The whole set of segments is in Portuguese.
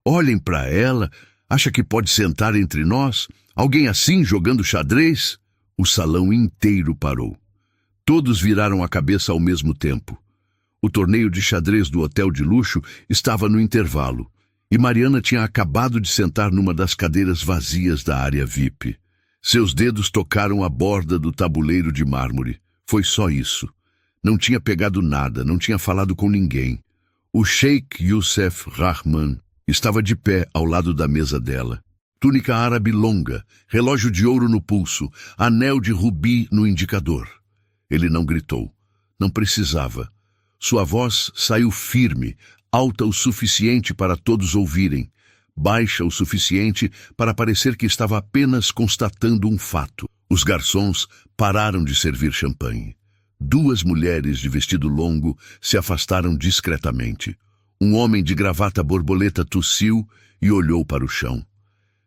Olhem para ela. Acha que pode sentar entre nós? Alguém assim jogando xadrez? O salão inteiro parou. Todos viraram a cabeça ao mesmo tempo. O torneio de xadrez do hotel de luxo estava no intervalo, e Mariana tinha acabado de sentar numa das cadeiras vazias da área VIP. Seus dedos tocaram a borda do tabuleiro de mármore. Foi só isso. Não tinha pegado nada, não tinha falado com ninguém. O Sheikh Youssef Rahman estava de pé ao lado da mesa dela. Túnica árabe longa, relógio de ouro no pulso, anel de rubi no indicador. Ele não gritou. Não precisava. Sua voz saiu firme, alta o suficiente para todos ouvirem, baixa o suficiente para parecer que estava apenas constatando um fato. Os garçons pararam de servir champanhe. 2 mulheres de vestido longo se afastaram discretamente. Um homem de gravata borboleta tossiu e olhou para o chão.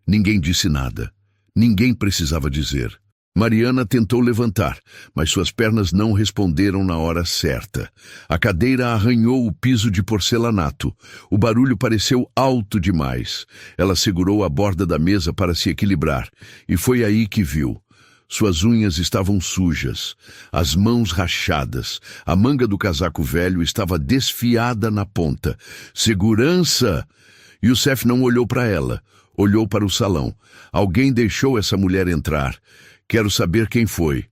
Ninguém disse nada. Ninguém precisava dizer. Mariana tentou levantar, mas suas pernas não responderam na hora certa. A cadeira arranhou o piso de porcelanato. O barulho pareceu alto demais. Ela segurou a borda da mesa para se equilibrar, e foi aí que viu. Suas unhas estavam sujas, as mãos rachadas, a manga do casaco velho estava desfiada na ponta. Segurança! Youssef não olhou para ela, olhou para o salão. Alguém deixou essa mulher entrar. Quero saber quem foi.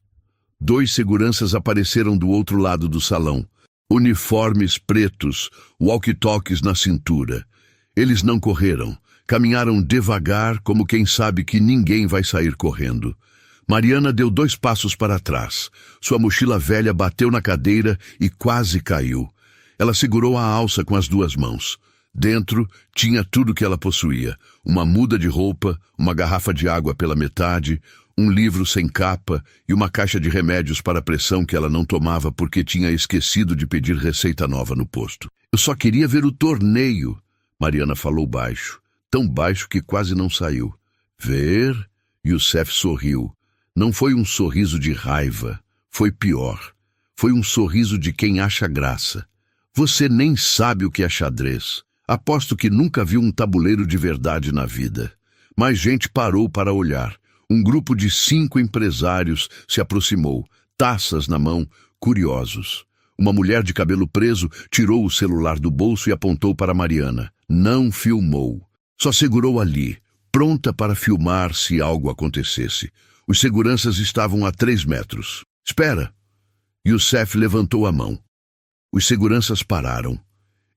2 seguranças apareceram do outro lado do salão. Uniformes pretos, walkie-talkies na cintura. Eles não correram. Caminharam devagar, como quem sabe que ninguém vai sair correndo. Mariana deu 2 passos para trás. Sua mochila velha bateu na cadeira e quase caiu. Ela segurou a alça com as 2 mãos. Dentro tinha tudo que ela possuía. Uma muda de roupa, uma garrafa de água pela metade, um livro sem capa e uma caixa de remédios para pressão que ela não tomava porque tinha esquecido de pedir receita nova no posto. Eu só queria ver o torneio, Mariana falou baixo, tão baixo que quase não saiu. Ver? Youssef sorriu. Não foi um sorriso de raiva, foi pior. Foi um sorriso de quem acha graça. Você nem sabe o que é xadrez. Aposto que nunca viu um tabuleiro de verdade na vida. Mais gente parou para olhar. Um grupo de 5 empresários se aproximou, taças na mão, curiosos. Uma mulher de cabelo preso tirou o celular do bolso e apontou para Mariana. Não filmou. Só segurou ali, pronta para filmar se algo acontecesse. Os seguranças estavam a 3 metros. Espera! Youssef levantou a mão. Os seguranças pararam.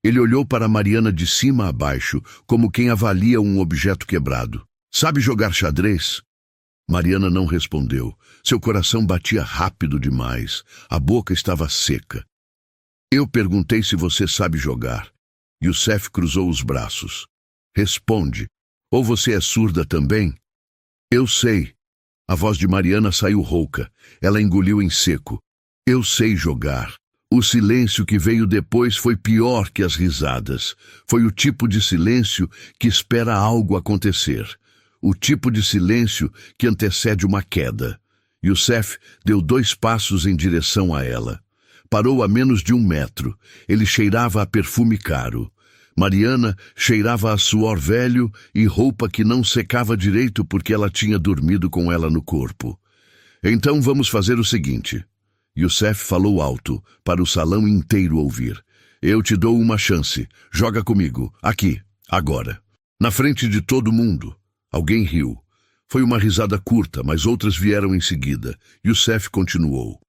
Ele olhou para Mariana de cima a baixo, como quem avalia um objeto quebrado. Sabe jogar xadrez? Mariana não respondeu. Seu coração batia rápido demais. A boca estava seca. Eu perguntei se você sabe jogar. Youssef cruzou os braços. Responde. Ou você é surda também? Eu sei. A voz de Mariana saiu rouca. Ela engoliu em seco. Eu sei jogar. O silêncio que veio depois foi pior que as risadas. Foi o tipo de silêncio que espera algo acontecer. O tipo de silêncio que antecede uma queda. Youssef deu 2 passos em direção a ela. Parou a menos de 1 metro. Ele cheirava a perfume caro. Mariana cheirava a suor velho e roupa que não secava direito porque ela tinha dormido com ela no corpo. Então vamos fazer o seguinte. Youssef falou alto, para o salão inteiro ouvir. Eu te dou uma chance. Joga comigo. Aqui. Agora. Na frente de todo mundo. Alguém riu. Foi uma risada curta, mas outras vieram em seguida. Youssef continuou.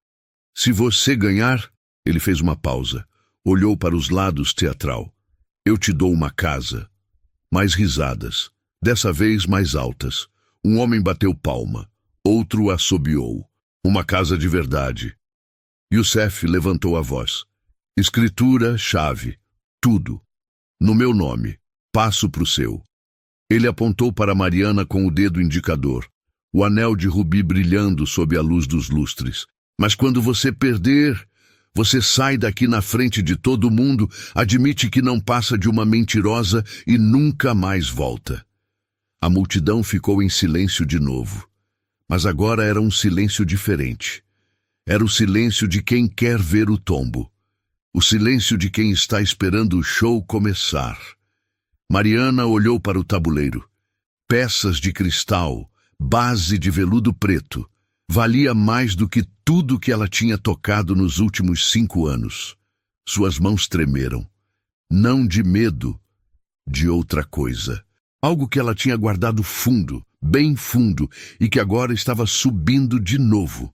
Se você ganhar... Ele fez uma pausa. Olhou para os lados teatral. Eu te dou uma casa. Mais risadas. Dessa vez mais altas. Um homem bateu palma. Outro assobiou. Uma casa de verdade. Youssef levantou a voz. Escritura, chave. Tudo. No meu nome. Passo pro seu. Ele apontou para Mariana com o dedo indicador. O anel de rubi brilhando sob a luz dos lustres. Mas quando você perder... Você sai daqui na frente de todo mundo, admite que não passa de uma mentirosa e nunca mais volta. A multidão ficou em silêncio de novo. Mas agora era um silêncio diferente. Era o silêncio de quem quer ver o tombo. O silêncio de quem está esperando o show começar. Mariana olhou para o tabuleiro. Peças de cristal, base de veludo preto. Valia mais do que tudo que ela tinha tocado nos últimos 5 anos. Suas mãos tremeram. Não de medo, de outra coisa. Algo que ela tinha guardado fundo, bem fundo, e que agora estava subindo de novo.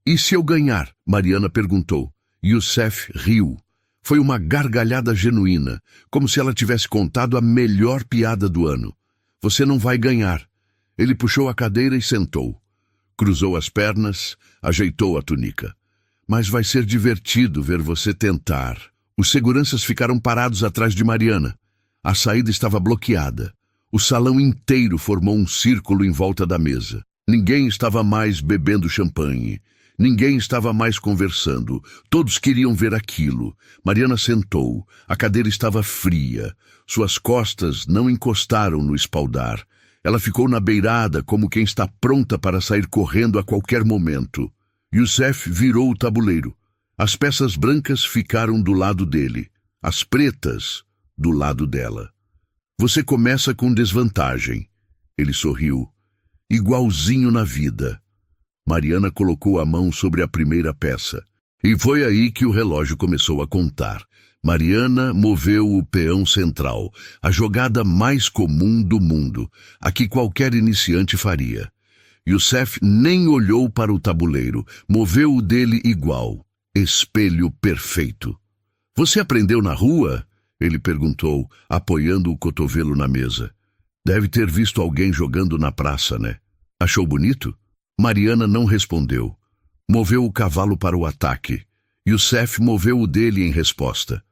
"E se eu ganhar?" Mariana perguntou. Youssef riu. Foi uma gargalhada genuína, como se ela tivesse contado a melhor piada do ano. "Você não vai ganhar." Ele puxou a cadeira e sentou. Cruzou as pernas, ajeitou a túnica. "Mas vai ser divertido ver você tentar." Os seguranças ficaram parados atrás de Mariana. A saída estava bloqueada. O salão inteiro formou um círculo em volta da mesa. Ninguém estava mais bebendo champanhe. Ninguém estava mais conversando. Todos queriam ver aquilo. Mariana sentou. A cadeira estava fria. Suas costas não encostaram no espaldar. Ela ficou na beirada como quem está pronta para sair correndo a qualquer momento. Youssef virou o tabuleiro. As peças brancas ficaram do lado dele. As pretas, do lado dela. "Você começa com desvantagem." Ele sorriu. "Igualzinho na vida." Mariana colocou a mão sobre a primeira peça. E foi aí que o relógio começou a contar. Mariana moveu o peão central, a jogada mais comum do mundo, a que qualquer iniciante faria. Youssef nem olhou para o tabuleiro, moveu o dele igual. Espelho perfeito. "Você aprendeu na rua?" Ele perguntou, apoiando o cotovelo na mesa. "Deve ter visto alguém jogando na praça, né? Achou bonito?" Mariana não respondeu. Moveu o cavalo para o ataque. Youssef moveu o dele em resposta.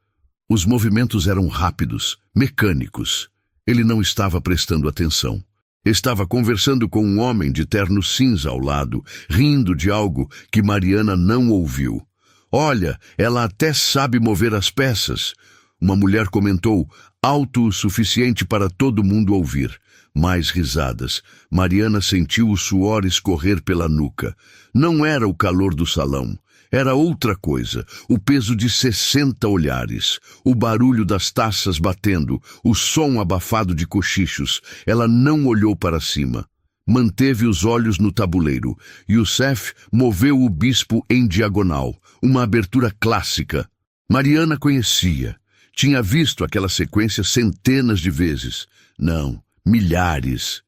Os movimentos eram rápidos, mecânicos. Ele não estava prestando atenção. Estava conversando com um homem de terno cinza ao lado, rindo de algo que Mariana não ouviu. "Olha, ela até sabe mover as peças." Uma mulher comentou, alto o suficiente para todo mundo ouvir. Mais risadas. Mariana sentiu o suor escorrer pela nuca. Não era o calor do salão. Era outra coisa. O peso de 60 olhares. O barulho das taças batendo. O som abafado de cochichos. Ela não olhou para cima. Manteve os olhos no tabuleiro. Youssef moveu o bispo em diagonal. Uma abertura clássica. Mariana conhecia. Tinha visto aquela sequência centenas de vezes. Não, milhares.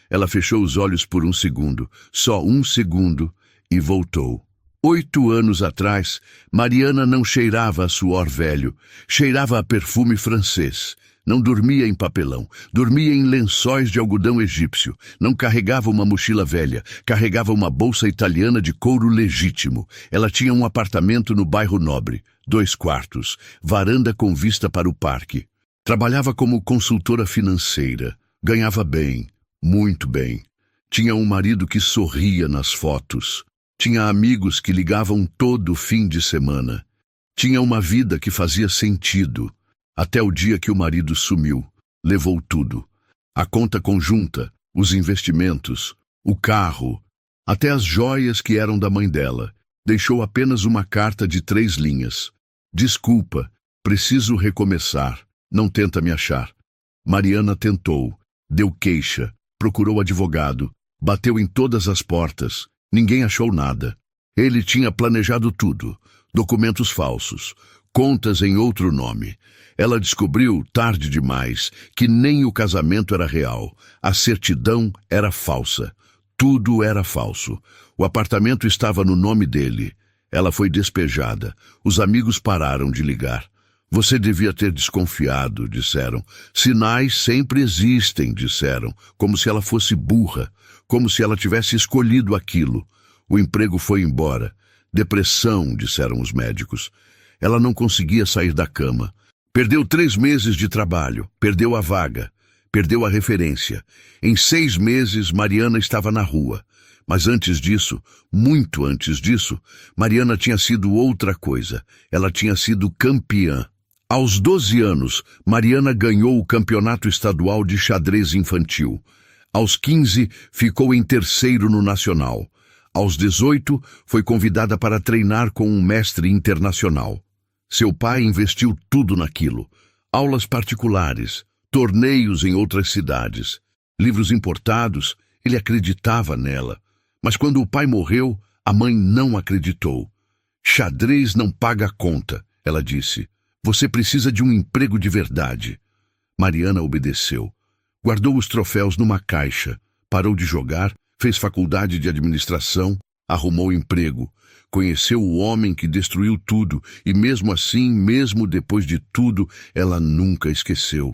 Ela fechou os olhos por um segundo, só um segundo, e voltou. 8 anos atrás, Mariana não cheirava a suor velho, cheirava a perfume francês. Não dormia em papelão, dormia em lençóis de algodão egípcio. Não carregava uma mochila velha, carregava uma bolsa italiana de couro legítimo. Ela tinha um apartamento no bairro Nobre, 2 quartos, varanda com vista para o parque. Trabalhava como consultora financeira, ganhava bem, muito bem. Tinha um marido que sorria nas fotos. Tinha amigos que ligavam todo fim de semana. Tinha uma vida que fazia sentido. Até o dia que o marido sumiu, levou tudo. A conta conjunta, os investimentos, o carro, até as joias que eram da mãe dela. Deixou apenas uma carta de 3 linhas. "Desculpa, preciso recomeçar. Não tenta me achar." Mariana tentou, deu queixa, procurou advogado, bateu em todas as portas. Ninguém achou nada. Ele tinha planejado tudo. Documentos falsos, contas em outro nome. Ela descobriu, tarde demais, que nem o casamento era real. A certidão era falsa. Tudo era falso. O apartamento estava no nome dele. Ela foi despejada. Os amigos pararam de ligar. "Você devia ter desconfiado", disseram. "Sinais sempre existem", disseram, como se ela fosse burra, como se ela tivesse escolhido aquilo. O emprego foi embora. "Depressão", disseram os médicos. Ela não conseguia sair da cama. Perdeu 3 meses de trabalho, perdeu a vaga, perdeu a referência. Em 6 meses, Mariana estava na rua. Mas antes disso, muito antes disso, Mariana tinha sido outra coisa. Ela tinha sido campeã. Aos 12 anos, Mariana ganhou o campeonato estadual de xadrez infantil. Aos 15, ficou em 3º no nacional. Aos 18, foi convidada para treinar com um mestre internacional. Seu pai investiu tudo naquilo. Aulas particulares, torneios em outras cidades, livros importados. Ele acreditava nela. Mas quando o pai morreu, a mãe não acreditou. Xadrez não paga a conta, ela disse. Você precisa de um emprego de verdade. Mariana obedeceu. Guardou os troféus numa caixa, parou de jogar, fez faculdade de administração, arrumou emprego. Conheceu o homem que destruiu tudo e mesmo assim, mesmo depois de tudo, ela nunca esqueceu.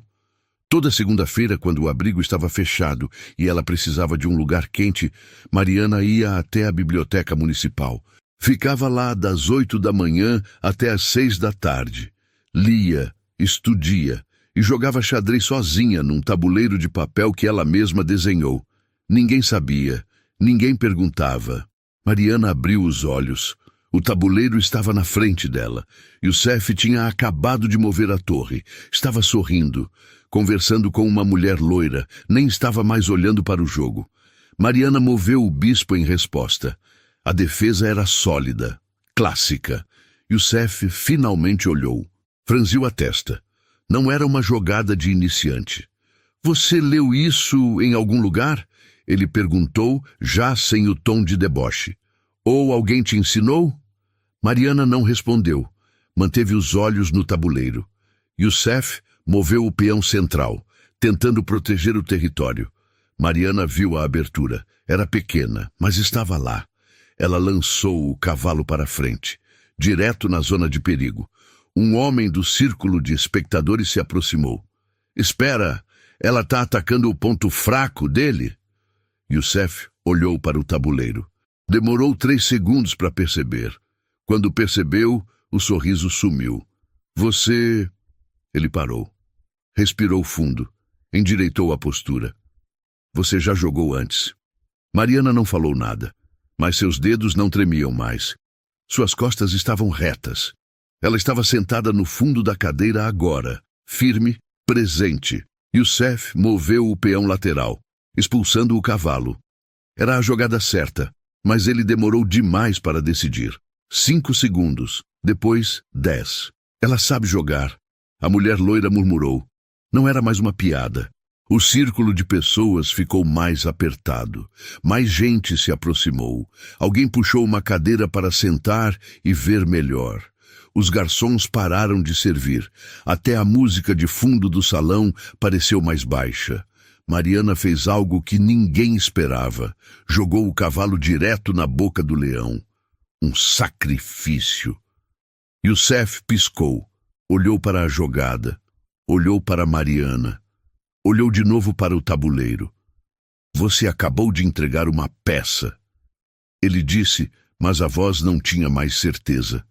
Toda segunda-feira, quando o abrigo estava fechado e ela precisava de um lugar quente, Mariana ia até a biblioteca municipal. Ficava lá das 8 da manhã até as 6 da tarde. Lia, estudia e jogava xadrez sozinha num tabuleiro de papel que ela mesma desenhou. Ninguém sabia, ninguém perguntava. Mariana abriu os olhos. O tabuleiro estava na frente dela. Youssef tinha acabado de mover a torre. Estava sorrindo, conversando com uma mulher loira. Nem estava mais olhando para o jogo. Mariana moveu o bispo em resposta. A defesa era sólida, clássica. Youssef finalmente olhou. Franziu a testa. Não era uma jogada de iniciante. Você leu isso em algum lugar? Ele perguntou, já sem o tom de deboche. Ou alguém te ensinou? Mariana não respondeu. Manteve os olhos no tabuleiro. Youssef moveu o peão central, tentando proteger o território. Mariana viu a abertura. Era pequena, mas estava lá. Ela lançou o cavalo para frente, direto na zona de perigo. Um homem do círculo de espectadores se aproximou. Espera, ela está atacando o ponto fraco dele? Youssef olhou para o tabuleiro. Demorou 3 segundos para perceber. Quando percebeu, o sorriso sumiu. Você... Ele parou. Respirou fundo. Endireitou a postura. Você já jogou antes. Mariana não falou nada, mas seus dedos não tremiam mais. Suas costas estavam retas. Ela estava sentada no fundo da cadeira agora, firme, presente. Youssef moveu o peão lateral, expulsando o cavalo. Era a jogada certa, mas ele demorou demais para decidir. 5 segundos, depois 10. Ela sabe jogar. A mulher loira murmurou. Não era mais uma piada. O círculo de pessoas ficou mais apertado. Mais gente se aproximou. Alguém puxou uma cadeira para sentar e ver melhor. Os garçons pararam de servir. Até a música de fundo do salão pareceu mais baixa. Mariana fez algo que ninguém esperava. Jogou o cavalo direto na boca do leão. Um sacrifício. Youssef piscou. Olhou para a jogada. Olhou para Mariana. Olhou de novo para o tabuleiro. Você acabou de entregar uma peça. Ele disse, mas a voz não tinha mais certeza.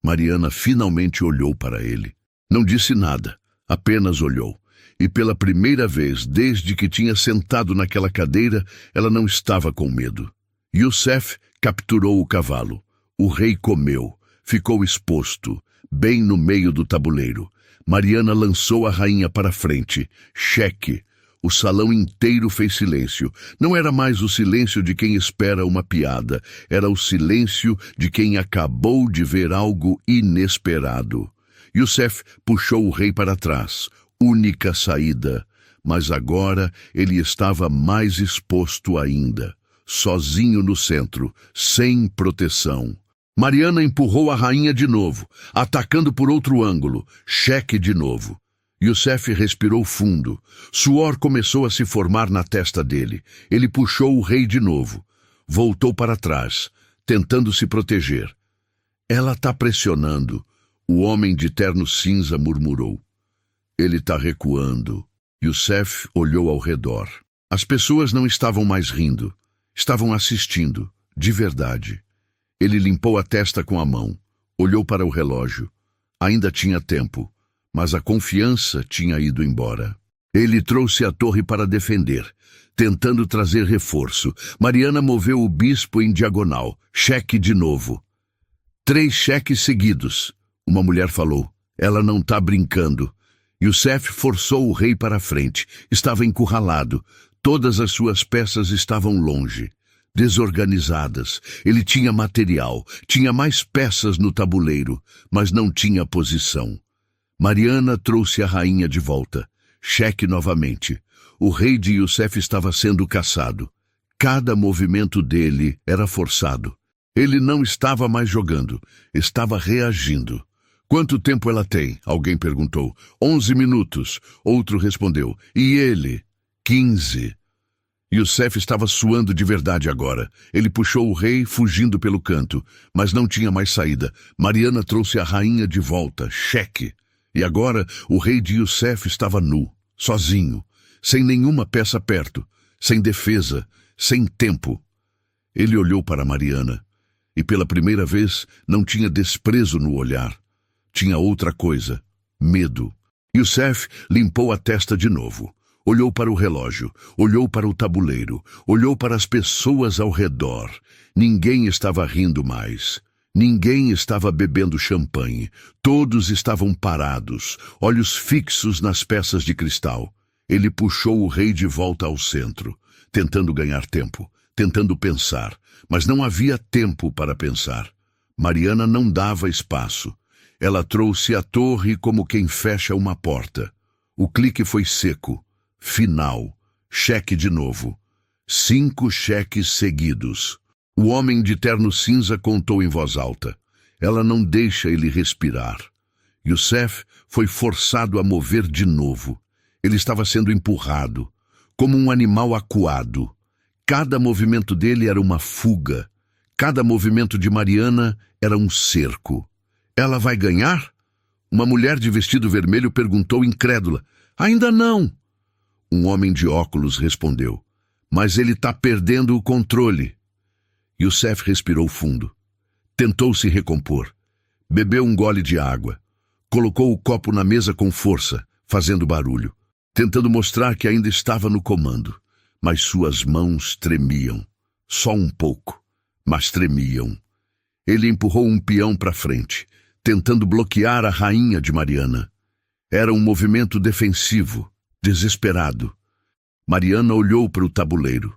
Mariana finalmente olhou para ele. Não disse nada, apenas olhou. E pela primeira vez, desde que tinha sentado naquela cadeira, ela não estava com medo. Youssef capturou o cavalo. O rei comeu, ficou exposto, bem no meio do tabuleiro. Mariana lançou a rainha para frente. Cheque. O salão inteiro fez silêncio. Não era mais o silêncio de quem espera uma piada. Era o silêncio de quem acabou de ver algo inesperado. Youssef puxou o rei para trás. Única saída. Mas agora ele estava mais exposto ainda. Sozinho no centro, sem proteção. Mariana empurrou a rainha de novo, atacando por outro ângulo. Cheque de novo. Youssef respirou fundo. Suor começou a se formar na testa dele. Ele puxou o rei de novo. Voltou para trás, tentando se proteger. Ela está pressionando. O homem de terno cinza murmurou. Ele está recuando. Youssef olhou ao redor. As pessoas não estavam mais rindo. Estavam assistindo, de verdade. Ele limpou a testa com a mão. Olhou para o relógio. Ainda tinha tempo. Mas a confiança tinha ido embora. Ele trouxe a torre para defender, tentando trazer reforço. Mariana moveu o bispo em diagonal. Cheque de novo. 3 cheques seguidos. Uma mulher falou. Ela não está brincando. Youssef forçou o rei para a frente. Estava encurralado. Todas as suas peças estavam longe. Desorganizadas. Ele tinha material. Tinha mais peças no tabuleiro, mas não tinha posição. Mariana trouxe a rainha de volta. Cheque novamente. O rei de Youssef estava sendo caçado. Cada movimento dele era forçado. Ele não estava mais jogando, estava reagindo. Quanto tempo ela tem? Alguém perguntou. 11 minutos. Outro respondeu. E ele? 15. Youssef estava suando de verdade agora. Ele puxou o rei, fugindo pelo canto, mas não tinha mais saída. Mariana trouxe a rainha de volta, cheque. E agora o rei de Youssef estava nu, sozinho, sem nenhuma peça perto, sem defesa, sem tempo. Ele olhou para Mariana, e pela primeira vez não tinha desprezo no olhar. Tinha outra coisa, medo. Youssef limpou a testa de novo. Olhou para o relógio, olhou para o tabuleiro, olhou para as pessoas ao redor. Ninguém estava rindo mais. Ninguém estava bebendo champanhe. Todos estavam parados, olhos fixos nas peças de cristal. Ele puxou o rei de volta ao centro, tentando ganhar tempo, tentando pensar, mas não havia tempo para pensar. Mariana não dava espaço. Ela trouxe a torre como quem fecha uma porta. O clique foi seco. Final. Cheque de novo. 5 cheques seguidos. O homem de terno cinza contou em voz alta. Ela não deixa ele respirar. Youssef foi forçado a mover de novo. Ele estava sendo empurrado, como um animal acuado. Cada movimento dele era uma fuga. Cada movimento de Mariana era um cerco. Ela vai ganhar? Uma mulher de vestido vermelho perguntou incrédula. Ainda não. Um homem de óculos respondeu. Mas ele está perdendo o controle. Youssef respirou fundo. Tentou se recompor. Bebeu um gole de água. Colocou o copo na mesa com força, fazendo barulho, tentando mostrar que ainda estava no comando. Mas suas mãos tremiam. Só um pouco, mas tremiam. Ele empurrou um peão para frente, tentando bloquear a rainha de Mariana. Era um movimento defensivo, desesperado. Mariana olhou para o tabuleiro.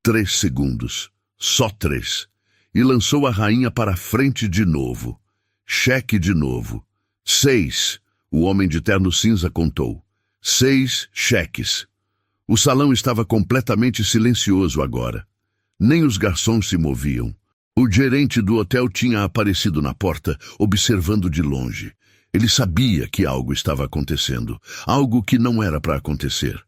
3 segundos, só 3, e lançou a rainha para frente de novo. Cheque de novo. 6, o homem de terno cinza contou. 6 cheques. O salão estava completamente silencioso agora. Nem os garçons se moviam. O gerente do hotel tinha aparecido na porta, observando de longe. Ele sabia que algo estava acontecendo, algo que não era para acontecer.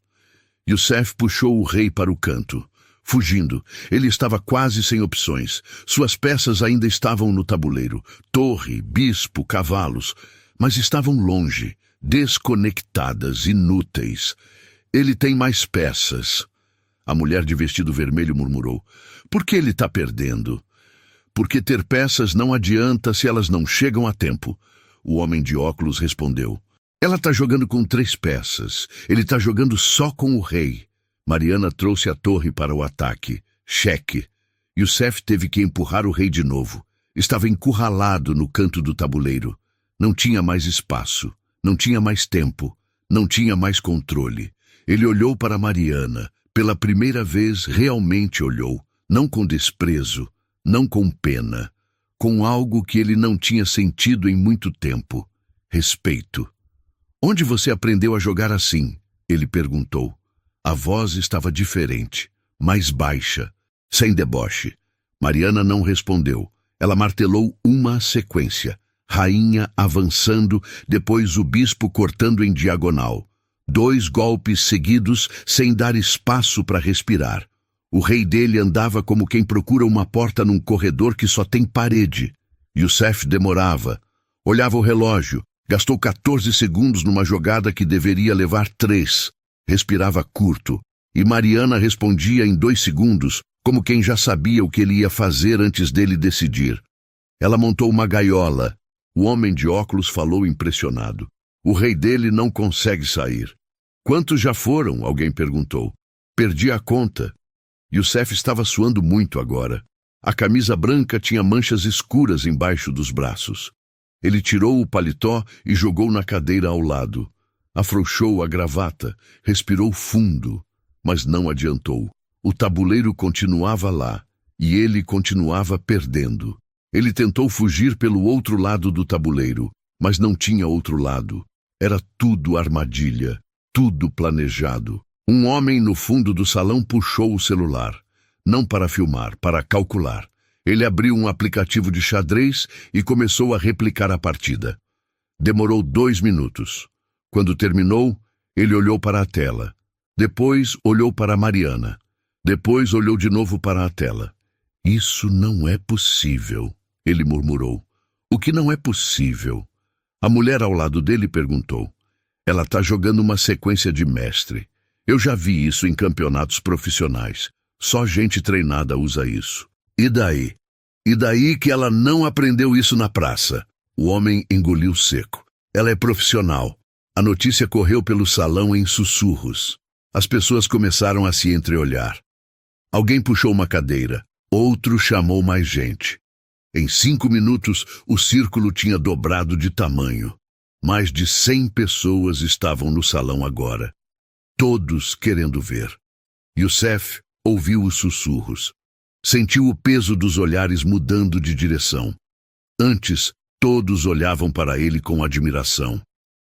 Youssef puxou o rei para o canto. Fugindo, ele estava quase sem opções. Suas peças ainda estavam no tabuleiro. Torre, bispo, cavalos. Mas estavam longe, desconectadas, inúteis. Ele tem mais peças. A mulher de vestido vermelho murmurou. Por que ele está perdendo? Porque ter peças não adianta se elas não chegam a tempo. O homem de óculos respondeu. Ela está jogando com 3 peças. Ele está jogando só com o rei. Mariana trouxe a torre para o ataque. Cheque. Youssef teve que empurrar o rei de novo. Estava encurralado no canto do tabuleiro. Não tinha mais espaço. Não tinha mais tempo. Não tinha mais controle. Ele olhou para Mariana. Pela primeira vez, realmente olhou. Não com desprezo. Não com pena. Com algo que ele não tinha sentido em muito tempo. Respeito. Onde você aprendeu a jogar assim? Ele perguntou. A voz estava diferente, mais baixa, sem deboche. Mariana não respondeu. Ela martelou uma sequência. Rainha avançando, depois o bispo cortando em diagonal. 2 golpes seguidos, sem dar espaço para respirar. O rei dele andava como quem procura uma porta num corredor que só tem parede. Youssef demorava. Olhava o relógio. Gastou 14 segundos numa jogada que deveria levar 3. Respirava curto. E Mariana respondia em 2 segundos, como quem já sabia o que ele ia fazer antes dele decidir. Ela montou uma gaiola. O homem de óculos falou impressionado. O rei dele não consegue sair. Quantos já foram? Alguém perguntou. Perdi a conta. Youssef estava suando muito agora. A camisa branca tinha manchas escuras embaixo dos braços. Ele tirou o paletó e jogou na cadeira ao lado. Afrouxou a gravata, respirou fundo, mas não adiantou. O tabuleiro continuava lá, e ele continuava perdendo. Ele tentou fugir pelo outro lado do tabuleiro, mas não tinha outro lado. Era tudo armadilha. tudo planejado. Um homem no fundo do salão puxou o celular, não para filmar, para calcular. Ele abriu um aplicativo de xadrez e começou a replicar a partida. Demorou 2 minutos. Quando terminou, ele olhou para a tela. Depois olhou para Mariana. Depois olhou de novo para a tela. Isso não é possível, ele murmurou. O que não é possível? A mulher ao lado dele perguntou. Ela está jogando uma sequência de mestre. Eu já vi isso em campeonatos profissionais. Só gente treinada usa isso. E daí? E daí que ela não aprendeu isso na praça? O homem engoliu seco. Ela é profissional. A notícia correu pelo salão em sussurros. As pessoas começaram a se entreolhar. Alguém puxou uma cadeira. Outro chamou mais gente. Em 5 minutos, o círculo tinha dobrado de tamanho. Mais de 100 pessoas estavam no salão agora. Todos querendo ver. Youssef ouviu os sussurros. Sentiu o peso dos olhares mudando de direção. Antes, todos olhavam para ele com admiração.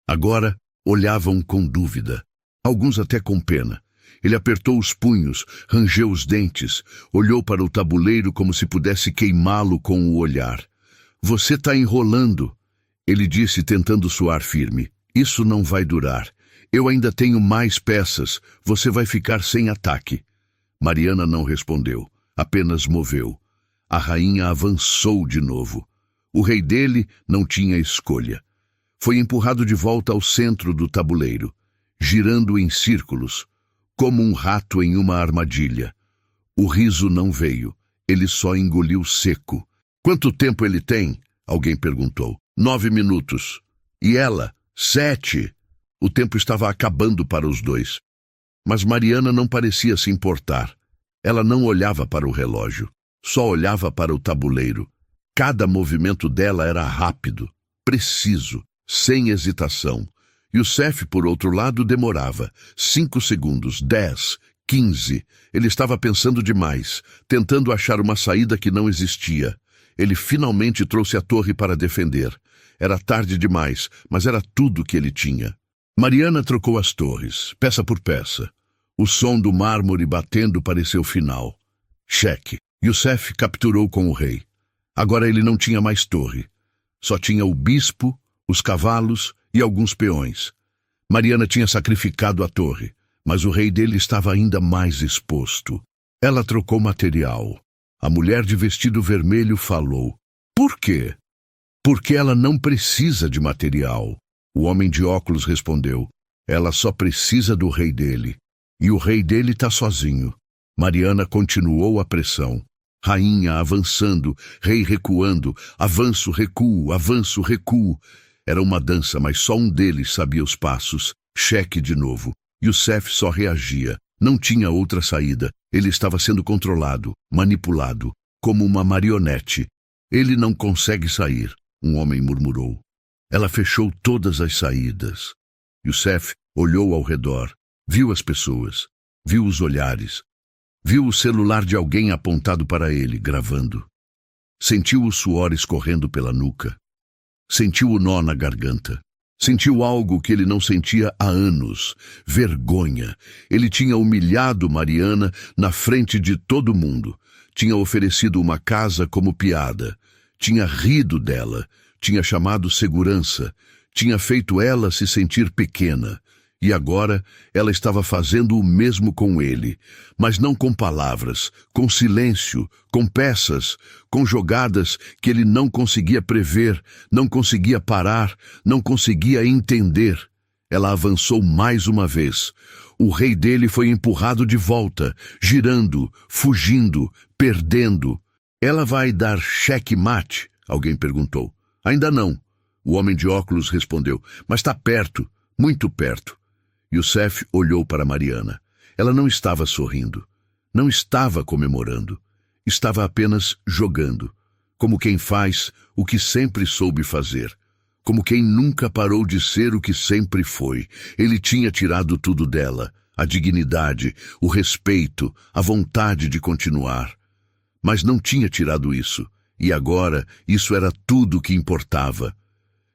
Agora, olhavam com dúvida. Alguns até com pena. Ele apertou os punhos, rangeu os dentes, olhou para o tabuleiro como se pudesse queimá-lo com o olhar. Você está enrolando, ele disse tentando soar firme. Isso não vai durar. Eu ainda tenho mais peças. Você vai ficar sem ataque. Mariana não respondeu, apenas moveu. A rainha avançou de novo. O rei dele não tinha escolha. Foi empurrado de volta ao centro do tabuleiro, girando em círculos, como um rato em uma armadilha. O riso não veio, ele só engoliu seco. Quanto tempo ele tem? Alguém perguntou. 9 minutos. E ela? 7. O tempo estava acabando para os dois. Mas Mariana não parecia se importar. Ela não olhava para o relógio, só olhava para o tabuleiro. Cada movimento dela era rápido, preciso, sem hesitação. Youssef, por outro lado, demorava. 5 segundos, 10, 15. Ele estava pensando demais, tentando achar uma saída que não existia. Ele finalmente trouxe a torre para defender. Era tarde demais, mas era tudo que ele tinha. Mariana trocou as torres, peça por peça. O som do mármore batendo pareceu final. Cheque. Youssef capturou com o rei. Agora ele não tinha mais torre. Só tinha o bispo, os cavalos e alguns peões. Mariana tinha sacrificado a torre, mas o rei dele estava ainda mais exposto. Ela trocou material. A mulher de vestido vermelho falou. Por quê? Porque ela não precisa de material. O homem de óculos respondeu. Ela só precisa do rei dele. E o rei dele está sozinho. Mariana continuou a pressão. Rainha avançando, rei recuando, avanço, recuo, avanço, recuo. Era uma dança, mas só um deles sabia os passos. Cheque de novo. Youssef só reagia. Não tinha outra saída. Ele estava sendo controlado, manipulado, como uma marionete. Ele não consegue sair, um homem murmurou. Ela fechou todas as saídas. Youssef olhou ao redor, viu as pessoas, viu os olhares, viu o celular de alguém apontado para ele, gravando. Sentiu o suor escorrendo pela nuca. Sentiu o nó na garganta. Sentiu algo que ele não sentia há anos. Vergonha. Ele tinha humilhado Mariana na frente de todo mundo. Tinha oferecido uma casa como piada. Tinha rido dela. Tinha chamado segurança. Tinha feito ela se sentir pequena. E agora ela estava fazendo o mesmo com ele, mas não com palavras, com silêncio, com peças, com jogadas que ele não conseguia prever, não conseguia parar, não conseguia entender. Ela avançou mais uma vez. O rei dele foi empurrado de volta, girando, fugindo, perdendo. Ela vai dar cheque-mate? Alguém perguntou. Ainda não. O homem de óculos respondeu, mas está perto, muito perto. Youssef olhou para Mariana. Ela não estava sorrindo. Não estava comemorando. Estava apenas jogando. Como quem faz o que sempre soube fazer. Como quem nunca parou de ser o que sempre foi. Ele tinha tirado tudo dela. A dignidade, o respeito, a vontade de continuar. Mas não tinha tirado isso. E agora, isso era tudo o que importava.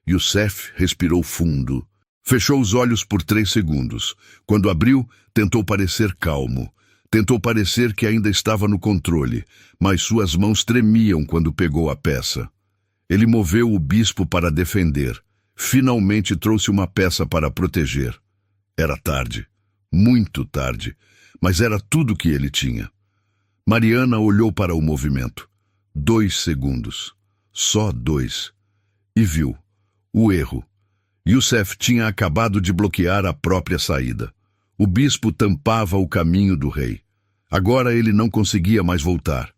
Youssef respirou fundo. Fechou os olhos por 3 segundos. Quando abriu, tentou parecer calmo. Tentou parecer que ainda estava no controle, mas suas mãos tremiam quando pegou a peça. Ele moveu o bispo para defender. Finalmente trouxe uma peça para proteger. Era tarde, muito tarde, mas era tudo que ele tinha. Mariana olhou para o movimento. 2 segundos. Só 2. E viu. O erro. Youssef tinha acabado de bloquear a própria saída. O bispo tampava o caminho do rei. Agora ele não conseguia mais voltar.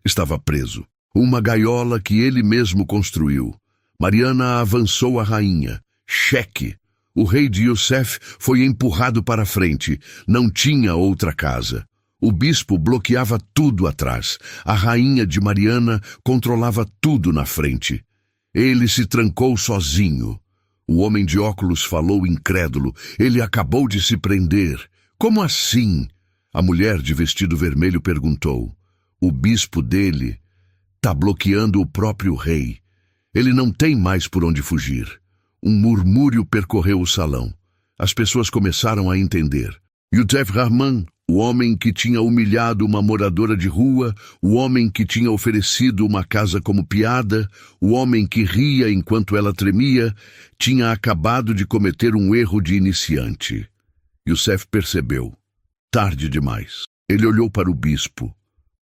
Estava preso. Uma gaiola que ele mesmo construiu. Mariana avançou a rainha. Cheque. O rei de Youssef foi empurrado para frente. Não tinha outra casa. O bispo bloqueava tudo atrás. A rainha de Mariana controlava tudo na frente. Ele se trancou sozinho. O homem de óculos falou incrédulo. Ele acabou de se prender. Como assim? A mulher de vestido vermelho perguntou. O bispo dele está bloqueando o próprio rei. Ele não tem mais por onde fugir. Um murmúrio percorreu o salão. As pessoas começaram a entender. Youssef Rahman, o homem que tinha humilhado uma moradora de rua, o homem que tinha oferecido uma casa como piada, o homem que ria enquanto ela tremia, tinha acabado de cometer um erro de iniciante. Youssef percebeu. Tarde demais. Ele olhou para o bispo,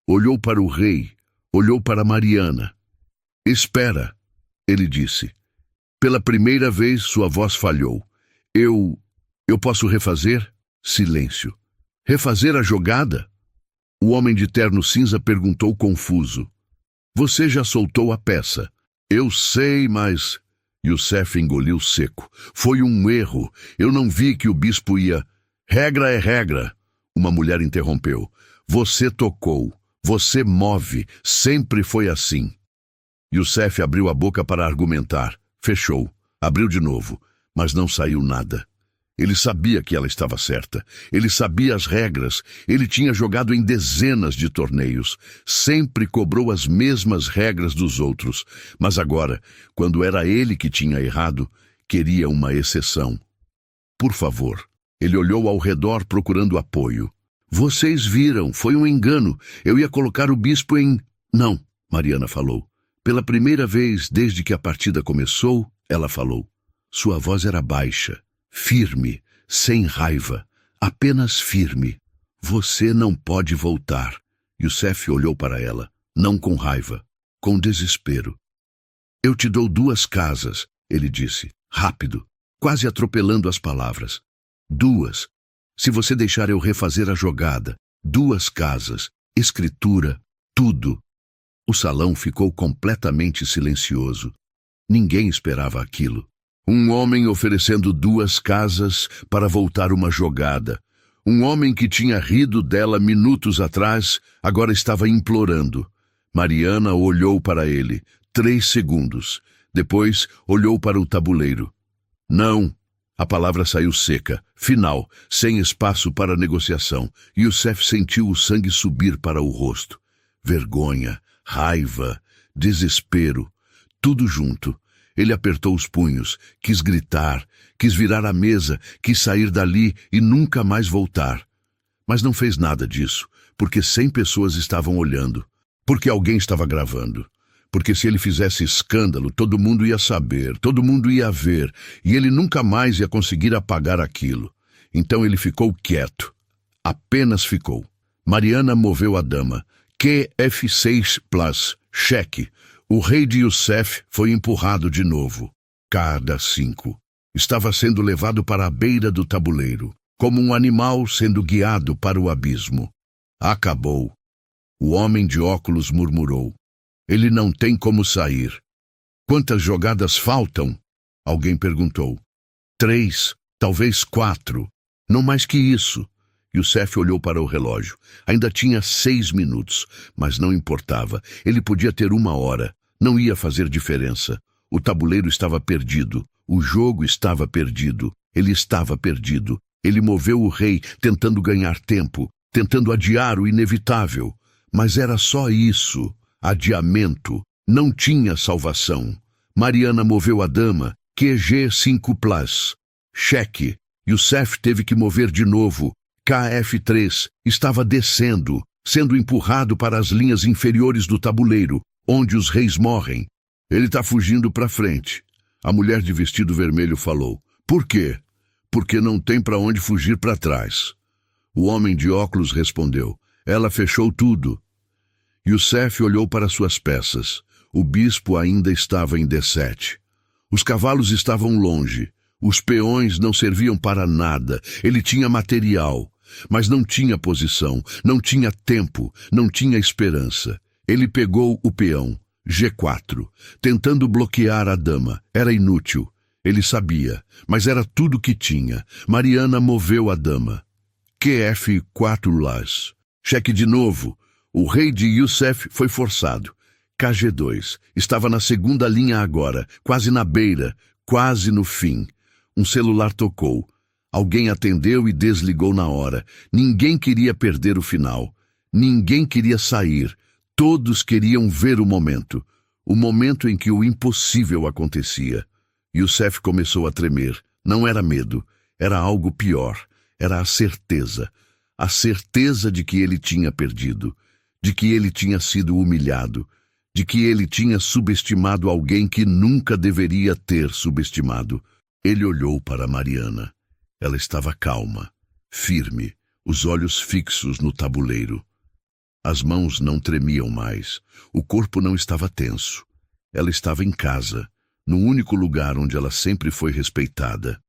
olhou para o rei, olhou para Mariana. Espera, ele disse. Pela primeira vez sua voz falhou. Eu posso refazer? Silêncio. Refazer a jogada? O homem de terno cinza perguntou confuso. Você já soltou a peça. Eu sei, mas... Youssef engoliu seco. Foi um erro. Eu não vi que o bispo ia... Regra é regra. Uma mulher interrompeu. Você tocou. Você move. Sempre foi assim. Youssef abriu a boca para argumentar. Fechou. Abriu de novo. Mas não saiu nada. Ele sabia que ela estava certa. Ele sabia as regras. Ele tinha jogado em dezenas de torneios. Sempre cobrou as mesmas regras dos outros. Mas agora, quando era ele que tinha errado, queria uma exceção. Por favor. Ele olhou ao redor procurando apoio. Vocês viram, foi um engano. Eu ia colocar o bispo em... Não, Mariana falou. Pela primeira vez desde que a partida começou, ela falou. Sua voz era baixa. Firme, sem raiva, apenas firme. Você não pode voltar. Youssef olhou para ela, não com raiva, com desespero. Eu te dou 2 casas, ele disse, rápido, quase atropelando as palavras. 2. Se você deixar eu refazer a jogada. 2 casas, escritura, tudo. O salão ficou completamente silencioso. Ninguém esperava aquilo. Um homem oferecendo 2 casas para voltar uma jogada. Um homem que tinha rido dela minutos atrás, agora estava implorando. Mariana olhou para ele. 3 segundos. Depois, olhou para o tabuleiro. Não. A palavra saiu seca, final, sem espaço para negociação. Youssef sentiu o sangue subir para o rosto. Vergonha, raiva, desespero, tudo junto. Ele apertou os punhos, quis gritar, quis virar a mesa, quis sair dali e nunca mais voltar. Mas não fez nada disso, porque 100 pessoas estavam olhando, porque alguém estava gravando. Porque se ele fizesse escândalo, todo mundo ia saber, todo mundo ia ver, e ele nunca mais ia conseguir apagar aquilo. Então ele ficou quieto. Apenas ficou. Mariana moveu a dama. QF6+, cheque. O rei de Youssef foi empurrado de novo. Cada 5. Estava sendo levado para a beira do tabuleiro, como um animal sendo guiado para o abismo. Acabou. O homem de óculos murmurou. Ele não tem como sair. Quantas jogadas faltam? Alguém perguntou. 3, talvez 4. Não mais que isso. Youssef olhou para o relógio. Ainda tinha 6 minutos, mas não importava. Ele podia ter 1 hora. Não ia fazer diferença. O tabuleiro estava perdido. O jogo estava perdido. Ele estava perdido. Ele moveu o rei, tentando ganhar tempo, tentando adiar o inevitável. Mas era só isso. Adiamento. Não tinha salvação. Mariana moveu a dama. QG5+. Cheque. Youssef teve que mover de novo. KF3 estava descendo, sendo empurrado para as linhas inferiores do tabuleiro, onde os reis morrem. Ele está fugindo para frente. A mulher de vestido vermelho falou. Por quê? Porque não tem para onde fugir para trás. O homem de óculos respondeu. Ela fechou tudo. Youssef olhou para suas peças. O bispo ainda estava em D7. Os cavalos estavam longe. Os peões não serviam para nada. Ele tinha material, mas não tinha posição, não tinha tempo, não tinha esperança. Ele pegou o peão, G4, tentando bloquear a dama. Era inútil. Ele sabia, mas era tudo que tinha. Mariana moveu a dama. QF4 Las. Cheque de novo. O rei de Youssef foi forçado. KG2. Estava na segunda linha agora, quase na beira, quase no fim. Um celular tocou. Alguém atendeu e desligou na hora. Ninguém queria perder o final. Ninguém queria sair. Todos queriam ver o momento em que o impossível acontecia. Youssef começou a tremer. Não era medo, era algo pior. Era a certeza de que ele tinha perdido, de que ele tinha sido humilhado, de que ele tinha subestimado alguém que nunca deveria ter subestimado. Ele olhou para Mariana. Ela estava calma, firme, os olhos fixos no tabuleiro. As mãos não tremiam mais, o corpo não estava tenso. Ela estava em casa, no único lugar onde ela sempre foi respeitada.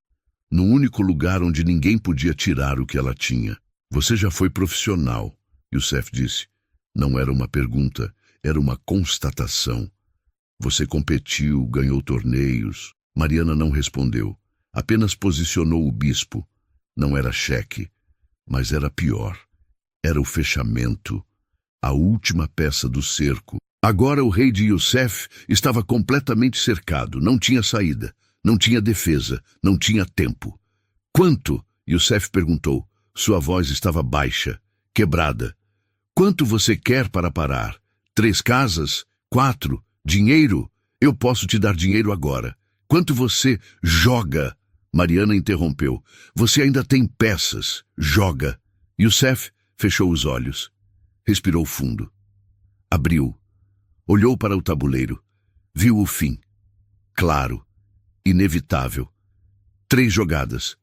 No único lugar onde ninguém podia tirar o que ela tinha. Você já foi profissional, Youssef disse. Não era uma pergunta, era uma constatação. Você competiu, ganhou torneios. Mariana não respondeu. Apenas posicionou o bispo. Não era cheque, mas era pior. Era o fechamento, a última peça do cerco. Agora o rei de Youssef estava completamente cercado. Não tinha saída, não tinha defesa, não tinha tempo. Quanto? Youssef perguntou. Sua voz estava baixa, quebrada. Quanto você quer para parar? 3 casas? 4? Dinheiro? Eu posso te dar dinheiro agora. Quanto você joga? Mariana interrompeu. Você ainda tem peças. Joga. Youssef fechou os olhos. Respirou fundo. Abriu. Olhou para o tabuleiro. Viu o fim. Claro. Inevitável. 3 jogadas.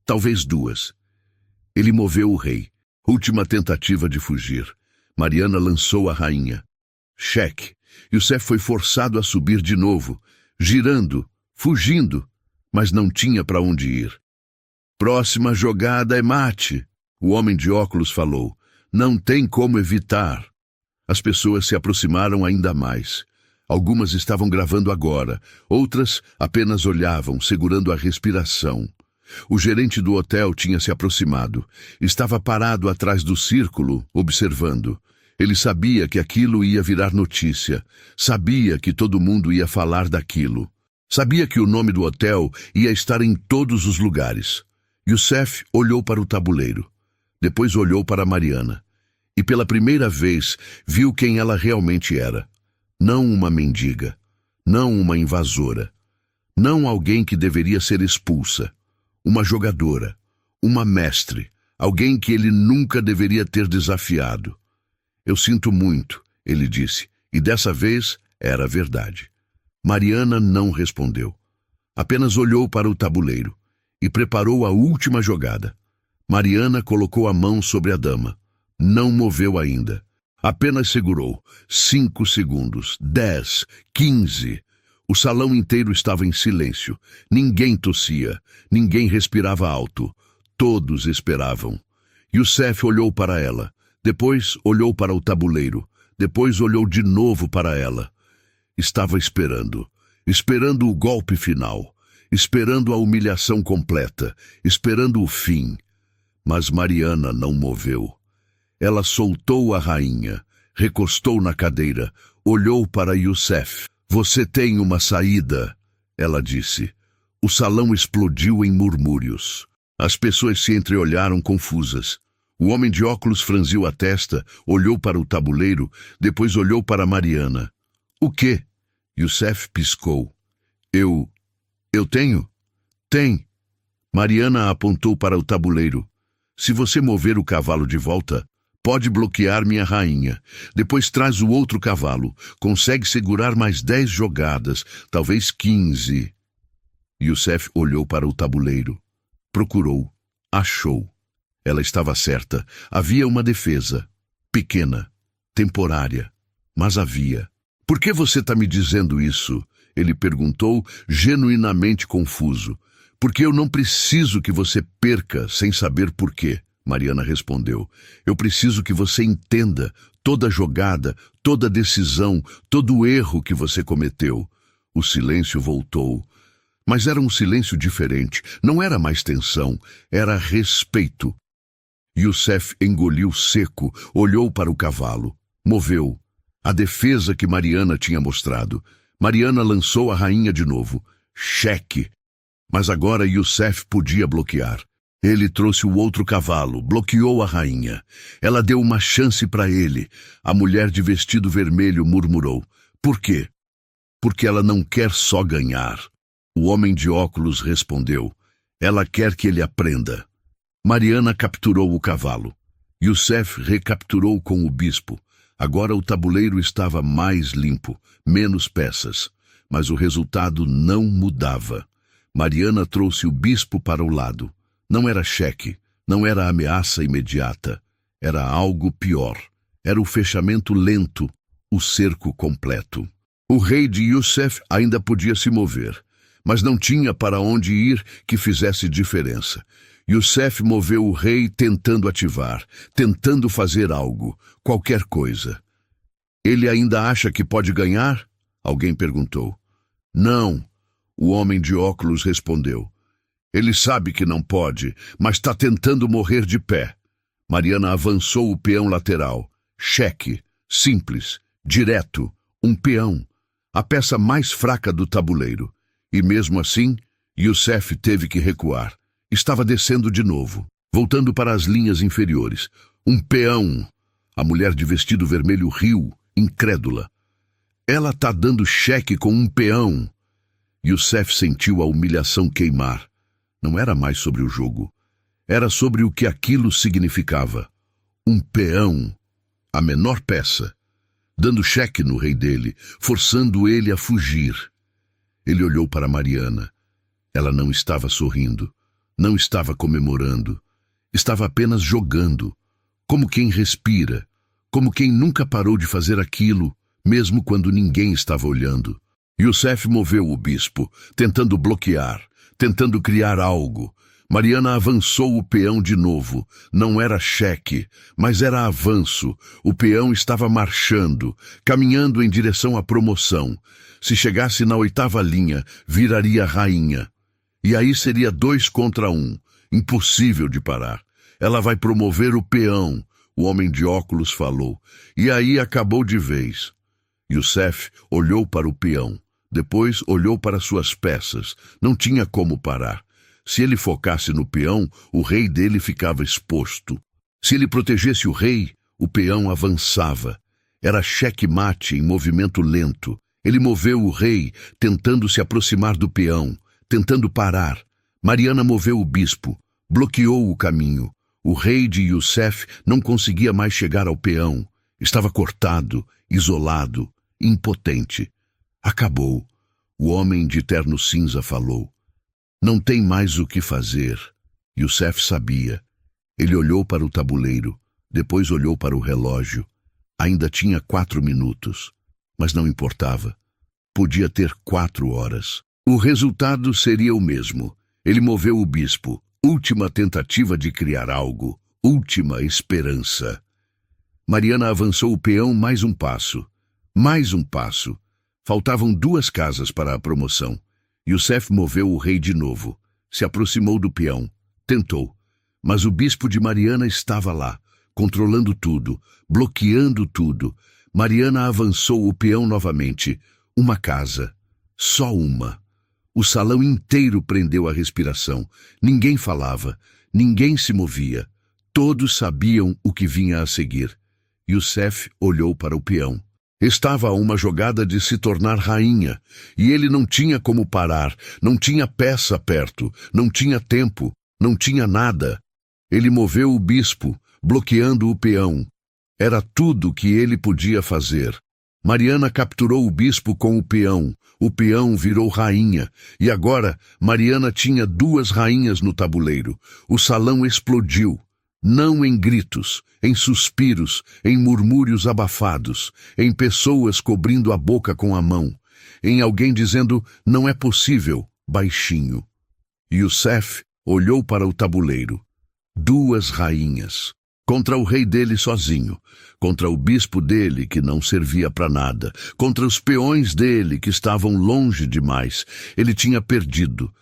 Talvez 2. Ele moveu o rei. Última tentativa de fugir. Mariana lançou a rainha. Cheque. Youssef foi forçado a subir de novo, girando, fugindo, mas não tinha para onde ir. Próxima jogada é mate, o homem de óculos falou. Não tem como evitar. As pessoas se aproximaram ainda mais. Algumas estavam gravando agora, outras apenas olhavam, segurando a respiração. O gerente do hotel tinha se aproximado. Estava parado atrás do círculo, observando. Ele sabia que aquilo ia virar notícia. Sabia que todo mundo ia falar daquilo. Sabia que o nome do hotel ia estar em todos os lugares. Youssef olhou para o tabuleiro. Depois olhou para Mariana. E pela primeira vez viu quem ela realmente era. Não uma mendiga. Não uma invasora. Não alguém que deveria ser expulsa. Uma jogadora. Uma mestre. Alguém que ele nunca deveria ter desafiado. Eu sinto muito, ele disse, e dessa vez era verdade. Mariana não respondeu. Apenas olhou para o tabuleiro e preparou a última jogada. Mariana colocou a mão sobre a dama. Não moveu ainda. Apenas segurou. 5 segundos, 10, 15. O salão inteiro estava em silêncio. Ninguém tossia, ninguém respirava alto. Todos esperavam. Youssef olhou para ela. Depois olhou para o tabuleiro. Depois olhou de novo para ela. Estava esperando. Esperando o golpe final. Esperando a humilhação completa. Esperando o fim. Mas Mariana não moveu. Ela soltou a rainha. Recostou na cadeira. Olhou para Youssef. Você tem uma saída, ela disse. O salão explodiu em murmúrios. As pessoas se entreolharam confusas. O homem de óculos franziu a testa, olhou para o tabuleiro, depois olhou para Mariana. O quê? Youssef piscou. Eu tenho? Tem. Mariana apontou para o tabuleiro. Se você mover o cavalo de volta, pode bloquear minha rainha. Depois traz o outro cavalo. Consegue segurar mais 10 jogadas, talvez 15. Youssef olhou para o tabuleiro. Procurou. Achou. Ela estava certa. Havia uma defesa. Pequena. Temporária. Mas havia. Por que você está me dizendo isso? Ele perguntou, genuinamente confuso. Porque eu não preciso que você perca sem saber por quê, Mariana respondeu. Eu preciso que você entenda toda jogada, toda decisão, todo erro que você cometeu. O silêncio voltou. Mas era um silêncio diferente. Não era mais tensão, era respeito. Youssef engoliu seco, olhou para o cavalo. Moveu. A defesa que Mariana tinha mostrado. Mariana lançou a rainha de novo. Cheque. Mas agora Youssef podia bloquear. Ele trouxe o outro cavalo, bloqueou a rainha. Ela deu uma chance para ele. A mulher de vestido vermelho murmurou. Por quê? Porque ela não quer só ganhar. O homem de óculos respondeu. Ela quer que ele aprenda. Mariana capturou o cavalo. Youssef recapturou com o bispo. Agora o tabuleiro estava mais limpo, menos peças. Mas o resultado não mudava. Mariana trouxe o bispo para o lado. Não era cheque, não era ameaça imediata. Era algo pior. Era o fechamento lento, o cerco completo. O rei de Youssef ainda podia se mover, mas não tinha para onde ir que fizesse diferença. Youssef moveu o rei tentando ativar, tentando fazer algo, qualquer coisa. Ele ainda acha que pode ganhar? Alguém perguntou. Não. O homem de óculos respondeu. Ele sabe que não pode, mas está tentando morrer de pé. Mariana avançou o peão lateral. Cheque. Simples. Direto. Um peão. A peça mais fraca do tabuleiro. E mesmo assim, Youssef teve que recuar. Estava descendo de novo, voltando para as linhas inferiores. Um peão. A mulher de vestido vermelho riu, incrédula. Ela está dando cheque com um peão. Youssef sentiu a humilhação queimar. Não era mais sobre o jogo. Era sobre o que aquilo significava. Um peão. A menor peça. Dando cheque no rei dele, forçando ele a fugir. Ele olhou para Mariana. Ela não estava sorrindo. Não estava comemorando. Estava apenas jogando. Como quem respira. Como quem nunca parou de fazer aquilo, mesmo quando ninguém estava olhando. Youssef moveu o bispo, tentando bloquear, tentando criar algo. Mariana avançou o peão de novo. Não era cheque, mas era avanço. O peão estava marchando, caminhando em direção à promoção. Se chegasse na 8ª linha, viraria rainha. E aí seria 2 contra 1. Impossível de parar. Ela vai promover o peão, o homem de óculos falou. E aí acabou de vez. Youssef olhou para o peão. Depois olhou para suas peças. Não tinha como parar. Se ele focasse no peão, o rei dele ficava exposto. Se ele protegesse o rei, o peão avançava. Era cheque-mate em movimento lento. Ele moveu o rei, tentando se aproximar do peão, tentando parar. Mariana moveu o bispo, bloqueou o caminho. O rei de Youssef não conseguia mais chegar ao peão. Estava cortado, isolado, impotente. Acabou. O homem de terno cinza falou. Não tem mais o que fazer. Youssef sabia. Ele olhou para o tabuleiro, depois olhou para o relógio. Ainda tinha 4 minutos, mas não importava. Podia ter 4 horas. O resultado seria o mesmo. Ele moveu o bispo. Última tentativa de criar algo. Última esperança. Mariana avançou o peão mais um passo. Mais um passo. Faltavam 2 casas para a promoção. Youssef moveu o rei de novo. Se aproximou do peão. Tentou. Mas o bispo de Mariana estava lá, controlando tudo, bloqueando tudo. Mariana avançou o peão novamente. Uma casa. Só uma. O salão inteiro prendeu a respiração. Ninguém falava. Ninguém se movia. Todos sabiam o que vinha a seguir. Youssef olhou para o peão. Estava a uma jogada de se tornar rainha, e ele não tinha como parar, não tinha peça perto, não tinha tempo, não tinha nada. Ele moveu o bispo, bloqueando o peão. Era tudo o que ele podia fazer. Mariana capturou o bispo com o peão virou rainha, e agora Mariana tinha 2 rainhas no tabuleiro. O salão explodiu, não em gritos, em suspiros, em murmúrios abafados, em pessoas cobrindo a boca com a mão, em alguém dizendo, não é possível, baixinho. Youssef olhou para o tabuleiro. 2 rainhas. Contra o rei dele sozinho, contra o bispo dele que não servia para nada, contra os peões dele que estavam longe demais. Ele tinha perdido,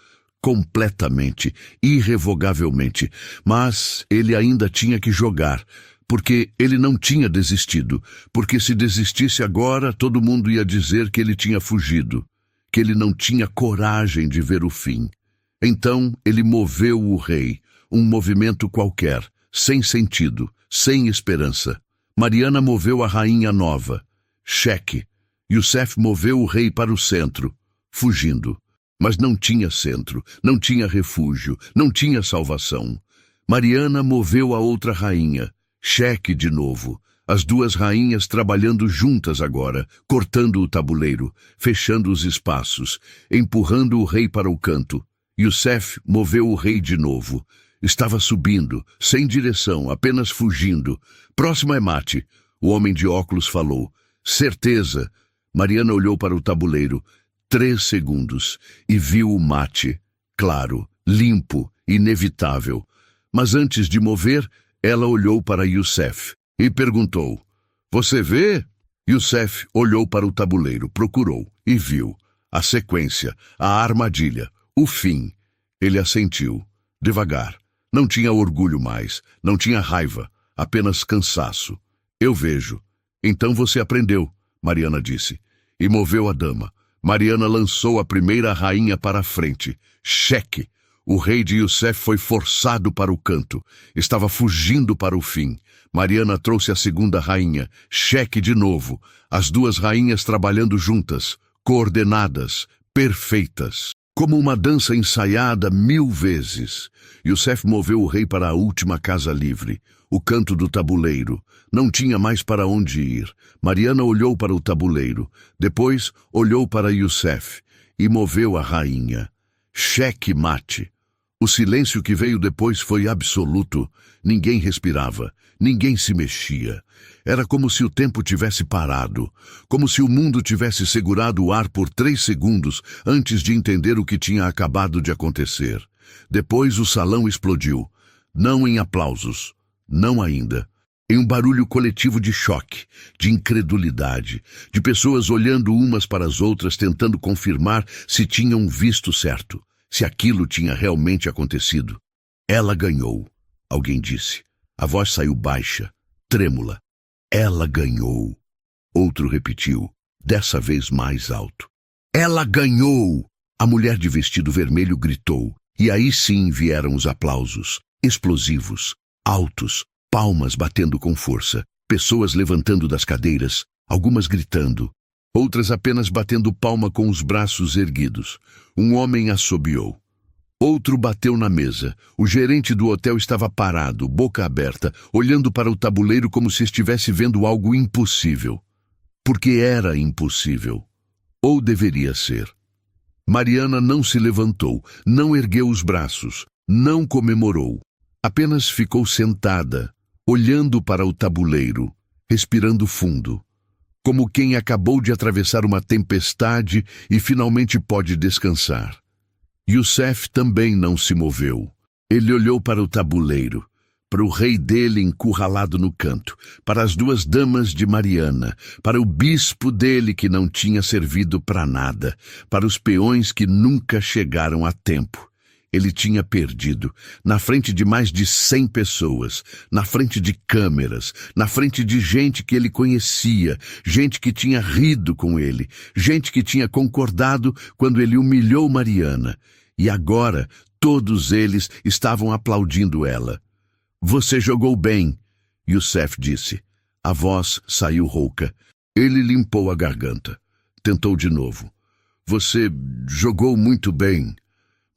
completamente, irrevogavelmente, mas ele ainda tinha que jogar, porque ele não tinha desistido, porque se desistisse agora, todo mundo ia dizer que ele tinha fugido, que ele não tinha coragem de ver o fim. Então ele moveu o rei, um movimento qualquer, sem sentido, sem esperança. Mariana moveu a rainha nova. Cheque. Youssef moveu o rei para o centro, fugindo. Mas não tinha centro, não tinha refúgio, não tinha salvação. Mariana moveu a outra rainha. Cheque de novo. As 2 rainhas trabalhando juntas agora, cortando o tabuleiro, fechando os espaços, empurrando o rei para o canto. Youssef moveu o rei de novo. Estava subindo, sem direção, apenas fugindo. Próximo é mate. O homem de óculos falou. Certeza. Mariana olhou para o tabuleiro. 3 segundos. E viu o mate. Claro, limpo, inevitável. Mas antes de mover, ela olhou para Youssef e perguntou. Você vê? Youssef olhou para o tabuleiro, procurou e viu. A sequência, a armadilha, o fim. Ele assentiu. Devagar. Não tinha orgulho mais, não tinha raiva, apenas cansaço. Eu vejo. Então você aprendeu, Mariana disse, e moveu a dama. Mariana lançou a primeira rainha para a frente. Cheque. O rei de Youssef foi forçado para o canto. Estava fugindo para o fim. Mariana trouxe a segunda rainha. Cheque de novo. As 2 rainhas trabalhando juntas, coordenadas, perfeitas. Como uma dança ensaiada 1000 vezes. Youssef moveu o rei para a última casa livre, o canto do tabuleiro. Não tinha mais para onde ir. Mariana olhou para o tabuleiro, depois olhou para Youssef e moveu a rainha. Cheque mate. O silêncio que veio depois foi absoluto. Ninguém respirava, ninguém se mexia. Era como se o tempo tivesse parado, como se o mundo tivesse segurado o ar por 3 segundos antes de entender o que tinha acabado de acontecer. Depois o salão explodiu. Não em aplausos, não ainda. Em um barulho coletivo de choque, de incredulidade, de pessoas olhando umas para as outras tentando confirmar se tinham visto certo, se aquilo tinha realmente acontecido. Ela ganhou, alguém disse. A voz saiu baixa, trêmula. Ela ganhou. Outro repetiu, dessa vez mais alto. Ela ganhou! A mulher de vestido vermelho gritou, e aí sim vieram os aplausos, explosivos, altos, palmas batendo com força, pessoas levantando das cadeiras, algumas gritando, outras apenas batendo palma com os braços erguidos. Um homem assobiou. Outro bateu na mesa. O gerente do hotel estava parado, boca aberta, olhando para o tabuleiro como se estivesse vendo algo impossível. Porque era impossível. Ou deveria ser. Mariana não se levantou, não ergueu os braços, não comemorou. Apenas ficou sentada, olhando para o tabuleiro, respirando fundo, como quem acabou de atravessar uma tempestade e finalmente pode descansar. Youssef também não se moveu. Ele olhou para o tabuleiro, para o rei dele encurralado no canto, para as 2 damas de Mariana, para o bispo dele que não tinha servido para nada, para os peões que nunca chegaram a tempo. Ele tinha perdido, na frente de mais de 100 pessoas, na frente de câmeras, na frente de gente que ele conhecia, gente que tinha rido com ele, gente que tinha concordado quando ele humilhou Mariana. E agora, todos eles estavam aplaudindo ela. Você jogou bem, Youssef disse. A voz saiu rouca. Ele limpou a garganta. Tentou de novo. Você jogou muito bem.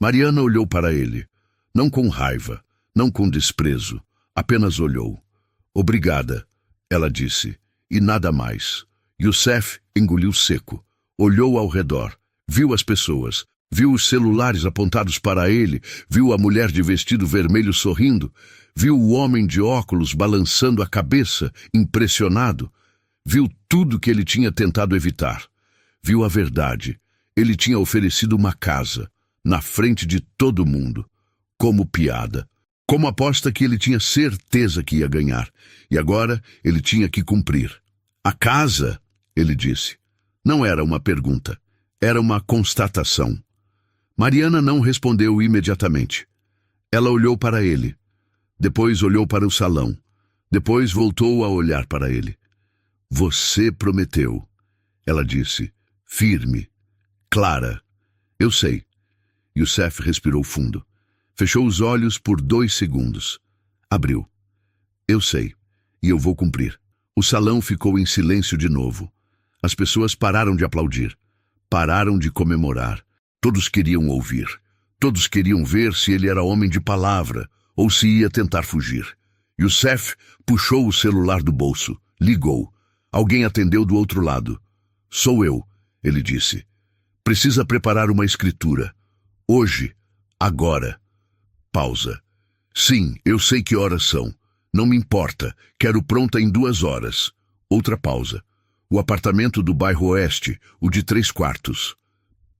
Mariana olhou para ele. Não com raiva, não com desprezo. Apenas olhou. Obrigada, ela disse. E nada mais. Youssef engoliu seco. Olhou ao redor. Viu as pessoas. Viu os celulares apontados para ele. Viu a mulher de vestido vermelho sorrindo. Viu o homem de óculos balançando a cabeça, impressionado. Viu tudo que ele tinha tentado evitar. Viu a verdade. Ele tinha oferecido uma casa, na frente de todo mundo, como piada, como aposta que ele tinha certeza que ia ganhar. E agora ele tinha que cumprir. A casa, ele disse. Não era uma pergunta, era uma constatação. Mariana não respondeu imediatamente. Ela olhou para ele. Depois olhou para o salão. Depois voltou a olhar para ele. Você prometeu, ela disse, firme, clara. Eu sei. Youssef respirou fundo. Fechou os olhos por 2 segundos. Abriu. Eu sei, e eu vou cumprir. O salão ficou em silêncio de novo. As pessoas pararam de aplaudir. Pararam de comemorar. Todos queriam ouvir. Todos queriam ver se ele era homem de palavra ou se ia tentar fugir. Youssef puxou o celular do bolso. Ligou. Alguém atendeu do outro lado. Sou eu, ele disse. Precisa preparar uma escritura. Hoje. Agora. Pausa. Sim, eu sei que horas são. Não me importa. Quero pronta em 2 horas. Outra pausa. O apartamento do bairro Oeste, o de 3 quartos.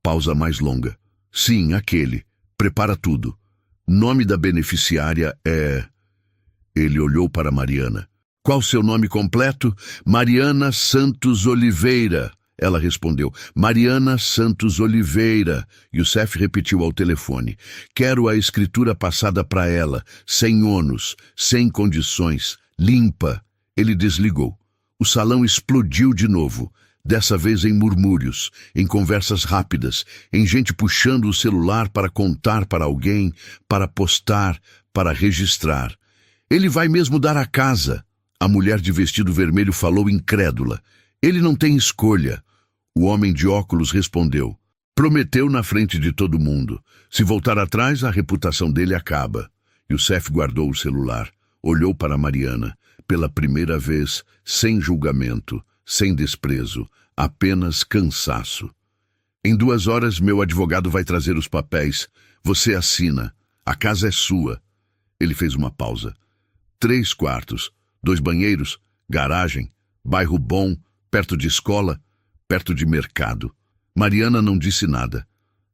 Pausa mais longa. Sim, aquele. Prepara tudo. Nome da beneficiária é... Ele olhou para Mariana. Qual seu nome completo? Mariana Santos Oliveira. Ela respondeu. Mariana Santos Oliveira. Youssef repetiu ao telefone. Quero a escritura passada para ela, sem ônus, sem condições, limpa. Ele desligou. O salão explodiu de novo. Dessa vez em murmúrios, em conversas rápidas, em gente puxando o celular para contar para alguém, para postar, para registrar. Ele vai mesmo dar a casa. A mulher de vestido vermelho falou incrédula. Ele não tem escolha. O homem de óculos respondeu. Prometeu na frente de todo mundo. Se voltar atrás, a reputação dele acaba. Youssef guardou o celular. Olhou para Mariana. Pela primeira vez, sem julgamento, sem desprezo, apenas cansaço. Em 2 horas, meu advogado vai trazer os papéis. Você assina. A casa é sua. Ele fez uma pausa. 3 quartos, 2 banheiros, garagem, bairro bom, perto de escola, perto de mercado. Mariana não disse nada.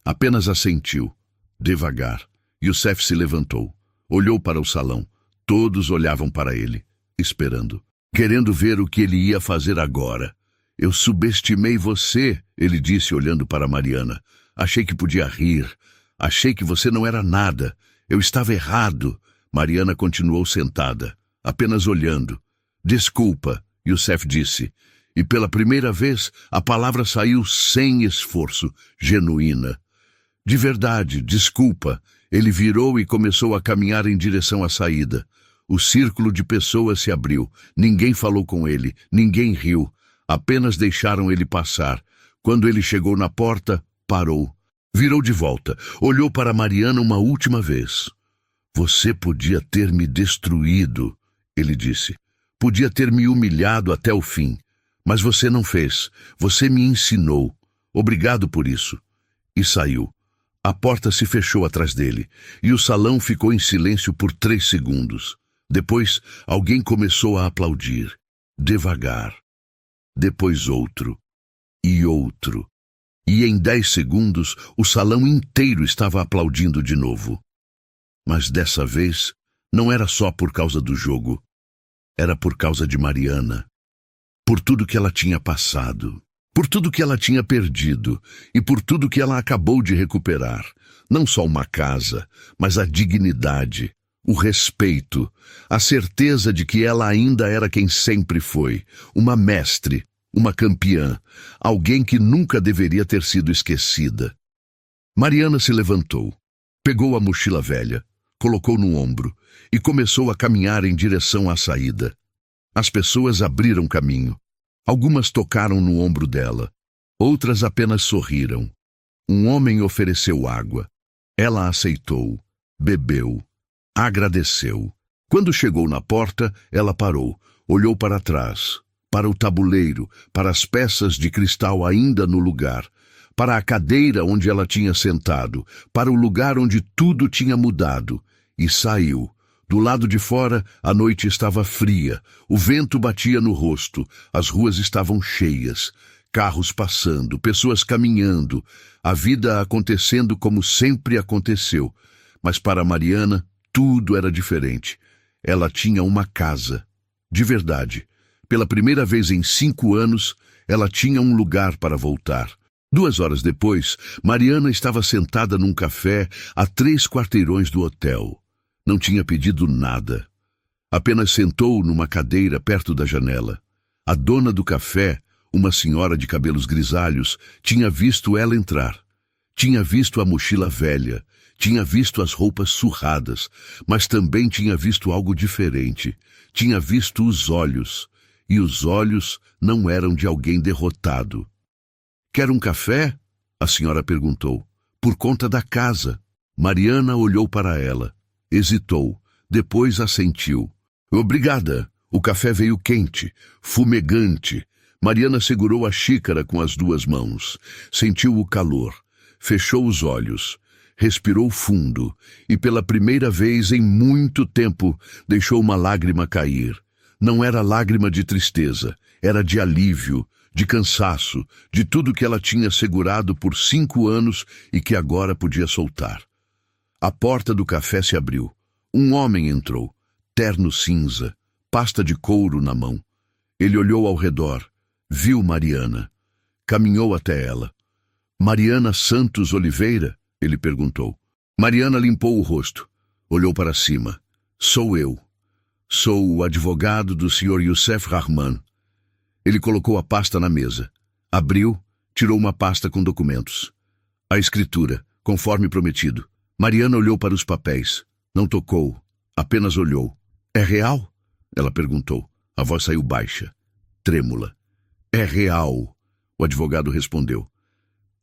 Apenas assentiu. Devagar. Youssef se levantou. Olhou para o salão. Todos olhavam para ele, esperando, querendo ver o que ele ia fazer agora. Eu subestimei você, ele disse olhando para Mariana. Achei que podia rir. Achei que você não era nada. Eu estava errado. Mariana continuou sentada, apenas olhando. Desculpa, Youssef disse. E pela primeira vez, a palavra saiu sem esforço, genuína. De verdade, desculpa. Ele virou e começou a caminhar em direção à saída. O círculo de pessoas se abriu. Ninguém falou com ele, ninguém riu. Apenas deixaram ele passar. Quando ele chegou na porta, parou. Virou de volta. Olhou para Mariana uma última vez. Você podia ter me destruído, ele disse. Podia ter me humilhado até o fim. Mas você não fez. Você me ensinou. Obrigado por isso. E saiu. A porta se fechou atrás dele. E o salão ficou em silêncio por 3 segundos. Depois, alguém começou a aplaudir. Devagar. Depois outro. E outro. E em 10 segundos, o salão inteiro estava aplaudindo de novo. Mas dessa vez, não era só por causa do jogo. Era por causa de Mariana. Por tudo que ela tinha passado. Por tudo que ela tinha perdido. E por tudo que ela acabou de recuperar. Não só uma casa, mas a dignidade, o respeito, a certeza de que ela ainda era quem sempre foi. Uma mestre, uma campeã. Alguém que nunca deveria ter sido esquecida. Mariana se levantou. Pegou a mochila velha. Colocou no ombro e começou a caminhar em direção à saída. As pessoas abriram caminho. Algumas tocaram no ombro dela, outras apenas sorriram. Um homem ofereceu água. Ela aceitou, bebeu, agradeceu. Quando chegou na porta, ela parou, olhou para trás, para o tabuleiro, para as peças de cristal ainda no lugar, para a cadeira onde ela tinha sentado, para o lugar onde tudo tinha mudado, e saiu. Do lado de fora, a noite estava fria, o vento batia no rosto, as ruas estavam cheias, carros passando, pessoas caminhando, a vida acontecendo como sempre aconteceu. Mas para Mariana, tudo era diferente. Ela tinha uma casa. De verdade. Pela primeira vez em 5 anos, ela tinha um lugar para voltar. 2 horas depois, Mariana estava sentada num café a 3 quarteirões do hotel. Não tinha pedido nada. Apenas sentou numa cadeira perto da janela. A dona do café, uma senhora de cabelos grisalhos, tinha visto ela entrar. Tinha visto a mochila velha, tinha visto as roupas surradas, mas também tinha visto algo diferente. Tinha visto os olhos, e os olhos não eram de alguém derrotado. «Quer um café?» a senhora perguntou. «Por conta da casa». Mariana olhou para ela. Hesitou, depois assentiu. «Obrigada». O café veio quente, fumegante. Mariana segurou a xícara com as 2 mãos. Sentiu o calor. Fechou os olhos. Respirou fundo. E pela primeira vez em muito tempo, deixou uma lágrima cair. Não era lágrima de tristeza. Era de alívio, de cansaço, de tudo que ela tinha segurado por 5 anos e que agora podia soltar. A porta do café se abriu. Um homem entrou, terno cinza, pasta de couro na mão. Ele olhou ao redor, viu Mariana. Caminhou até ela. «Mariana Santos Oliveira?» ele perguntou. Mariana limpou o rosto, olhou para cima. «Sou eu. Sou o advogado do Sr. Youssef Rahman». Ele colocou a pasta na mesa. Abriu, tirou uma pasta com documentos. A escritura, conforme prometido. Mariana olhou para os papéis. Não tocou, apenas olhou. «É real?» ela perguntou. A voz saiu baixa, trêmula. «É real», o advogado respondeu.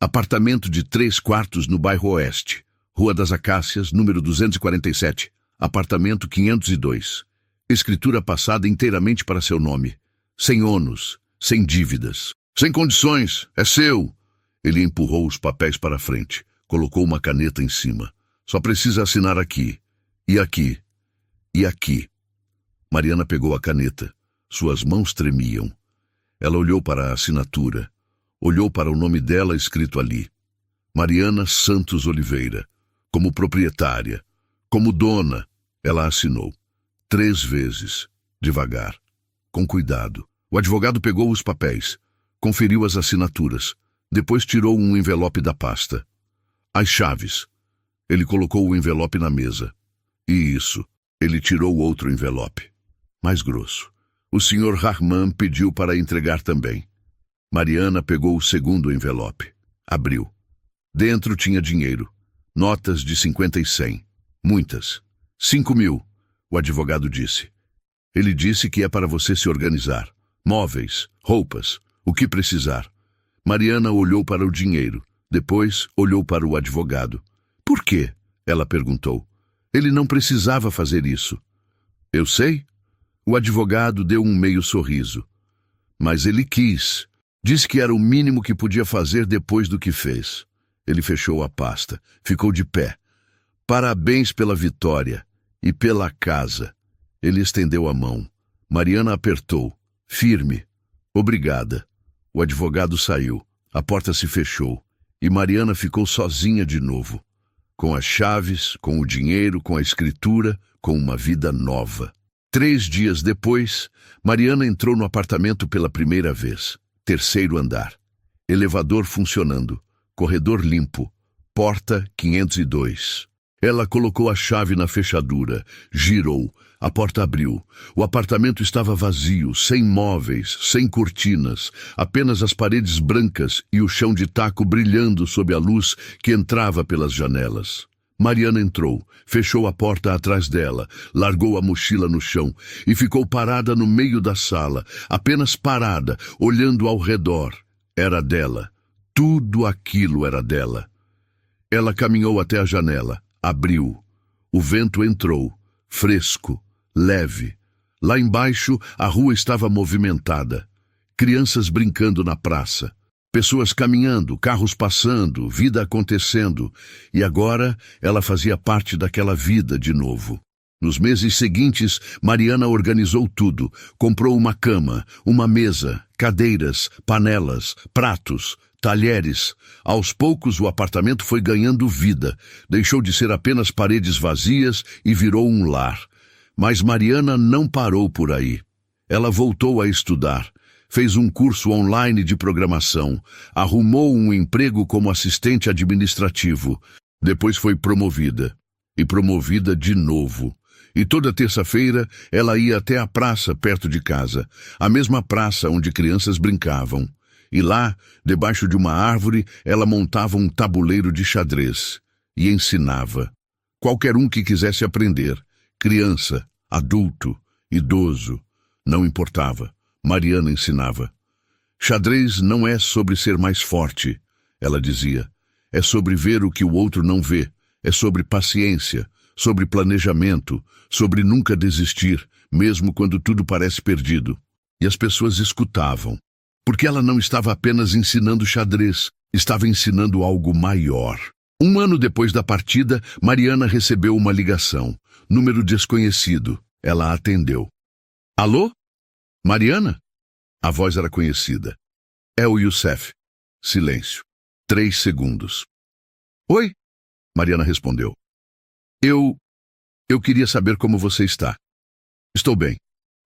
«Apartamento de 3 quartos no bairro Oeste, Rua das Acácias, número 247, apartamento 502. Escritura passada inteiramente para seu nome. Sem ônus, sem dívidas. Sem condições, é seu!» Ele empurrou os papéis para a frente, colocou uma caneta em cima. «Só precisa assinar aqui, e aqui, e aqui». Mariana pegou a caneta. Suas mãos tremiam. Ela olhou para a assinatura. Olhou para o nome dela escrito ali. Mariana Santos Oliveira. Como proprietária, como dona, ela assinou. 3 vezes, devagar, com cuidado. O advogado pegou os papéis, conferiu as assinaturas, depois tirou um envelope da pasta. As chaves. Ele colocou o envelope na mesa. E isso, ele tirou outro envelope, mais grosso. O Sr. Rahman pediu para entregar também. Mariana pegou o segundo envelope. Abriu. Dentro tinha dinheiro. Notas de 50 e 100. Muitas. 5.000, o advogado disse. Ele disse que é para você se organizar. Móveis, roupas, o que precisar. Mariana olhou para o dinheiro. Depois olhou para o advogado. Por quê? Ela perguntou. Ele não precisava fazer isso. Eu sei. O advogado deu um meio sorriso. Mas ele quis. Disse que era o mínimo que podia fazer depois do que fez. Ele fechou a pasta. Ficou de pé. Parabéns pela vitória. E pela casa. Ele estendeu a mão. Mariana apertou. Firme. Obrigada. O advogado saiu. A porta se fechou. E Mariana ficou sozinha de novo. Com as chaves, com o dinheiro, com a escritura, com uma vida nova. 3 dias depois, Mariana entrou no apartamento pela primeira vez. 3º andar. Elevador funcionando. Corredor limpo. Porta 502. Ela colocou a chave na fechadura. Girou. A porta abriu. O apartamento estava vazio, sem móveis, sem cortinas, apenas as paredes brancas e o chão de taco brilhando sob a luz que entrava pelas janelas. Mariana entrou, fechou a porta atrás dela, largou a mochila no chão e ficou parada no meio da sala, apenas parada, olhando ao redor. Era dela. Tudo aquilo era dela. Ela caminhou até a janela, abriu. O vento entrou, fresco, leve. Lá embaixo, a rua estava movimentada. Crianças brincando na praça. Pessoas caminhando, carros passando, vida acontecendo. E agora ela fazia parte daquela vida de novo. Nos meses seguintes, Mariana organizou tudo. Comprou uma cama, uma mesa, cadeiras, panelas, pratos, talheres. Aos poucos o apartamento foi ganhando vida. Deixou de ser apenas paredes vazias e virou um lar. Mas Mariana não parou por aí. Ela voltou a estudar. Fez um curso online de programação, arrumou um emprego como assistente administrativo. Depois foi promovida. E promovida de novo. E toda terça-feira ela ia até a praça perto de casa, a mesma praça onde crianças brincavam. E lá, debaixo de uma árvore, ela montava um tabuleiro de xadrez. E ensinava. Qualquer um que quisesse aprender. Criança, adulto, idoso, não importava. Mariana ensinava. Xadrez não é sobre ser mais forte, ela dizia. É sobre ver o que o outro não vê. É sobre paciência, sobre planejamento, sobre nunca desistir, mesmo quando tudo parece perdido. E as pessoas escutavam. Porque ela não estava apenas ensinando xadrez, estava ensinando algo maior. 1 ano depois da partida, Mariana recebeu uma ligação. Número desconhecido. Ela atendeu. Alô? Mariana? A voz era conhecida. É o Youssef. Silêncio. 3 segundos. Oi? Mariana respondeu. Eu queria saber como você está. Estou bem,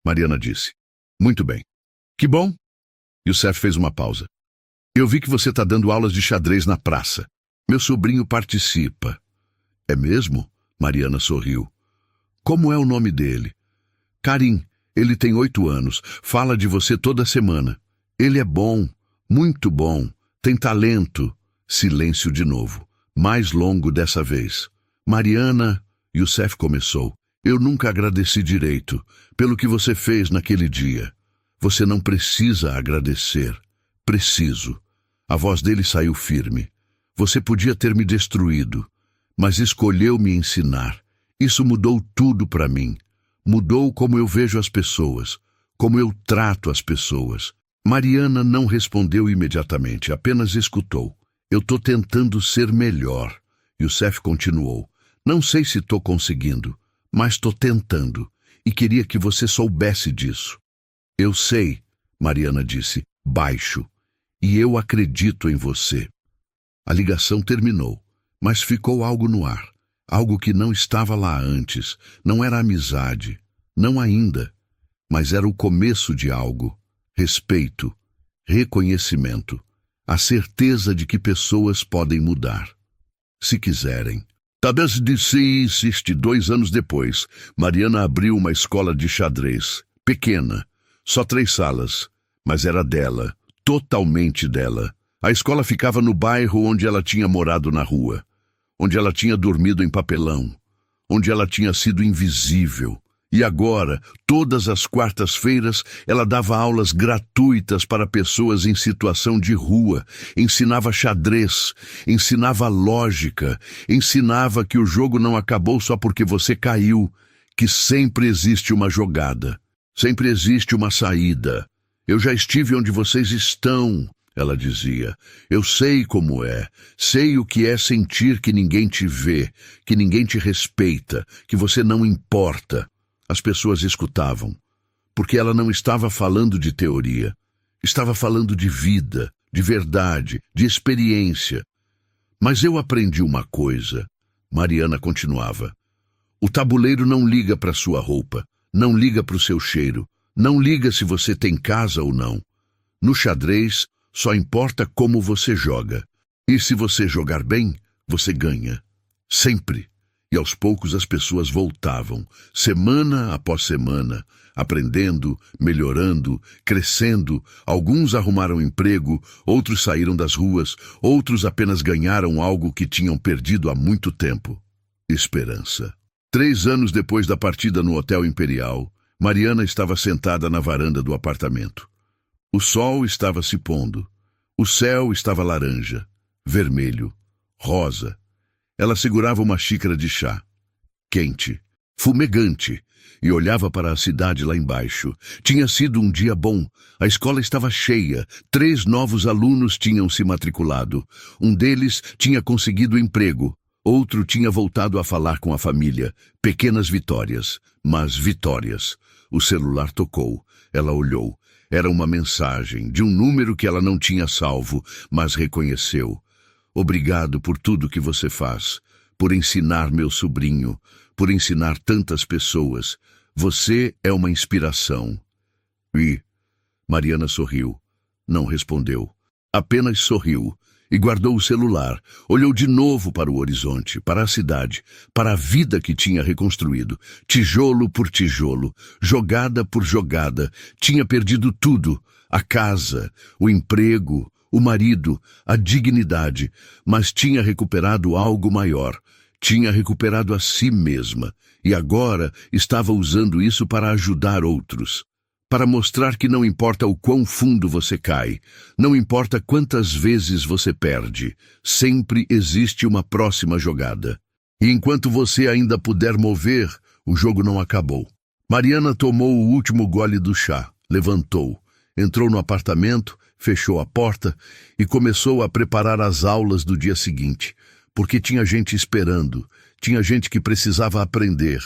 Mariana disse. Muito bem. Que bom. Youssef fez uma pausa. Eu vi que você está dando aulas de xadrez na praça. Meu sobrinho participa. É mesmo? Mariana sorriu. Como é o nome dele? Karim. Ele tem 8 anos, fala de você toda semana. Ele é bom, muito bom, tem talento. Silêncio de novo, mais longo dessa vez. Mariana, Youssef começou. Eu nunca agradeci direito pelo que você fez naquele dia. Você não precisa agradecer. Preciso. A voz dele saiu firme. Você podia ter me destruído, mas escolheu me ensinar. Isso mudou tudo para mim. Mudou como eu vejo as pessoas, como eu trato as pessoas. Mariana não respondeu imediatamente, apenas escutou. Eu tô tentando ser melhor. Youssef continuou. Não sei se tô conseguindo, mas tô tentando. E queria que você soubesse disso. Eu sei, Mariana disse, baixo. E eu acredito em você. A ligação terminou, mas ficou algo no ar. Algo que não estava lá antes. Não era amizade. Não ainda. Mas era o começo de algo. Respeito. Reconhecimento. A certeza de que pessoas podem mudar. Se quiserem. Talvez insiste 2 anos depois. Mariana abriu uma escola de xadrez. Pequena. Só 3 salas. Mas era dela. Totalmente dela. A escola ficava no bairro onde ela tinha morado na rua. Onde ela tinha dormido em papelão, onde ela tinha sido invisível. E agora, todas as quartas-feiras, ela dava aulas gratuitas para pessoas em situação de rua, ensinava xadrez, ensinava lógica, ensinava que o jogo não acabou só porque você caiu, que sempre existe uma jogada, sempre existe uma saída. Eu já estive onde vocês estão. Ela dizia, eu sei como é, sei o que é sentir que ninguém te vê, que ninguém te respeita, que você não importa. As pessoas escutavam, porque ela não estava falando de teoria, estava falando de vida, de verdade, de experiência. Mas eu aprendi uma coisa, Mariana continuava. O tabuleiro não liga para sua roupa, não liga para o seu cheiro, não liga se você tem casa ou não. No xadrez, só importa como você joga. E se você jogar bem, você ganha. Sempre. E aos poucos as pessoas voltavam, semana após semana, aprendendo, melhorando, crescendo. Alguns arrumaram emprego, outros saíram das ruas, outros apenas ganharam algo que tinham perdido há muito tempo. esperança. 3 anos depois da partida no Hotel Imperial, Mariana estava sentada na varanda do apartamento. O sol estava se pondo. O céu estava laranja, vermelho, rosa. Ela segurava uma xícara de chá, quente, fumegante, e olhava para a cidade lá embaixo. Tinha sido um dia bom. A escola estava cheia. 3 novos alunos tinham se matriculado. Um deles tinha conseguido emprego. Outro tinha voltado a falar com a família. Pequenas vitórias, mas vitórias. O celular tocou. Ela olhou. Era uma mensagem de um número que ela não tinha salvo, mas reconheceu. Obrigado por tudo que você faz, por ensinar meu sobrinho, por ensinar tantas pessoas. Você é uma inspiração. E Mariana sorriu. Não respondeu. Apenas sorriu e guardou o celular. Olhou de novo para o horizonte, para a cidade, para a vida que tinha reconstruído. Tijolo por tijolo, jogada por jogada. Tinha perdido tudo. A casa, o emprego, o marido, a dignidade. Mas tinha recuperado algo maior. Tinha recuperado a si mesma. E agora estava usando isso para ajudar outros. Para mostrar que não importa o quão fundo você cai, não importa quantas vezes você perde, sempre existe uma próxima jogada. E enquanto você ainda puder mover, o jogo não acabou. Mariana tomou o último gole do chá, levantou, entrou no apartamento, fechou a porta e começou a preparar as aulas do dia seguinte, porque tinha gente esperando, tinha gente que precisava aprender.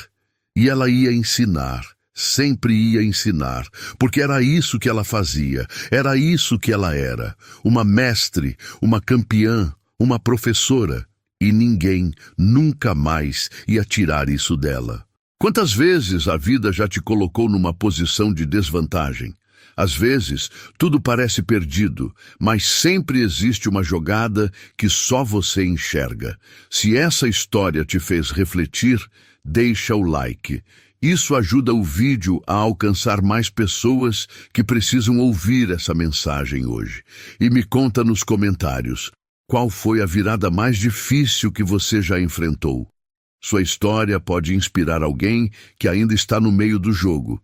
E ela ia ensinar. Sempre ia ensinar, porque era isso que ela fazia, era isso que ela era, uma mestre, uma campeã, uma professora, e ninguém nunca mais ia tirar isso dela. Quantas vezes a vida já te colocou numa posição de desvantagem? Às vezes, tudo parece perdido, mas sempre existe uma jogada que só você enxerga. Se essa história te fez refletir, deixa o like. Isso ajuda o vídeo a alcançar mais pessoas que precisam ouvir essa mensagem hoje. E me conta nos comentários, qual foi a virada mais difícil que você já enfrentou? Sua história pode inspirar alguém que ainda está no meio do jogo.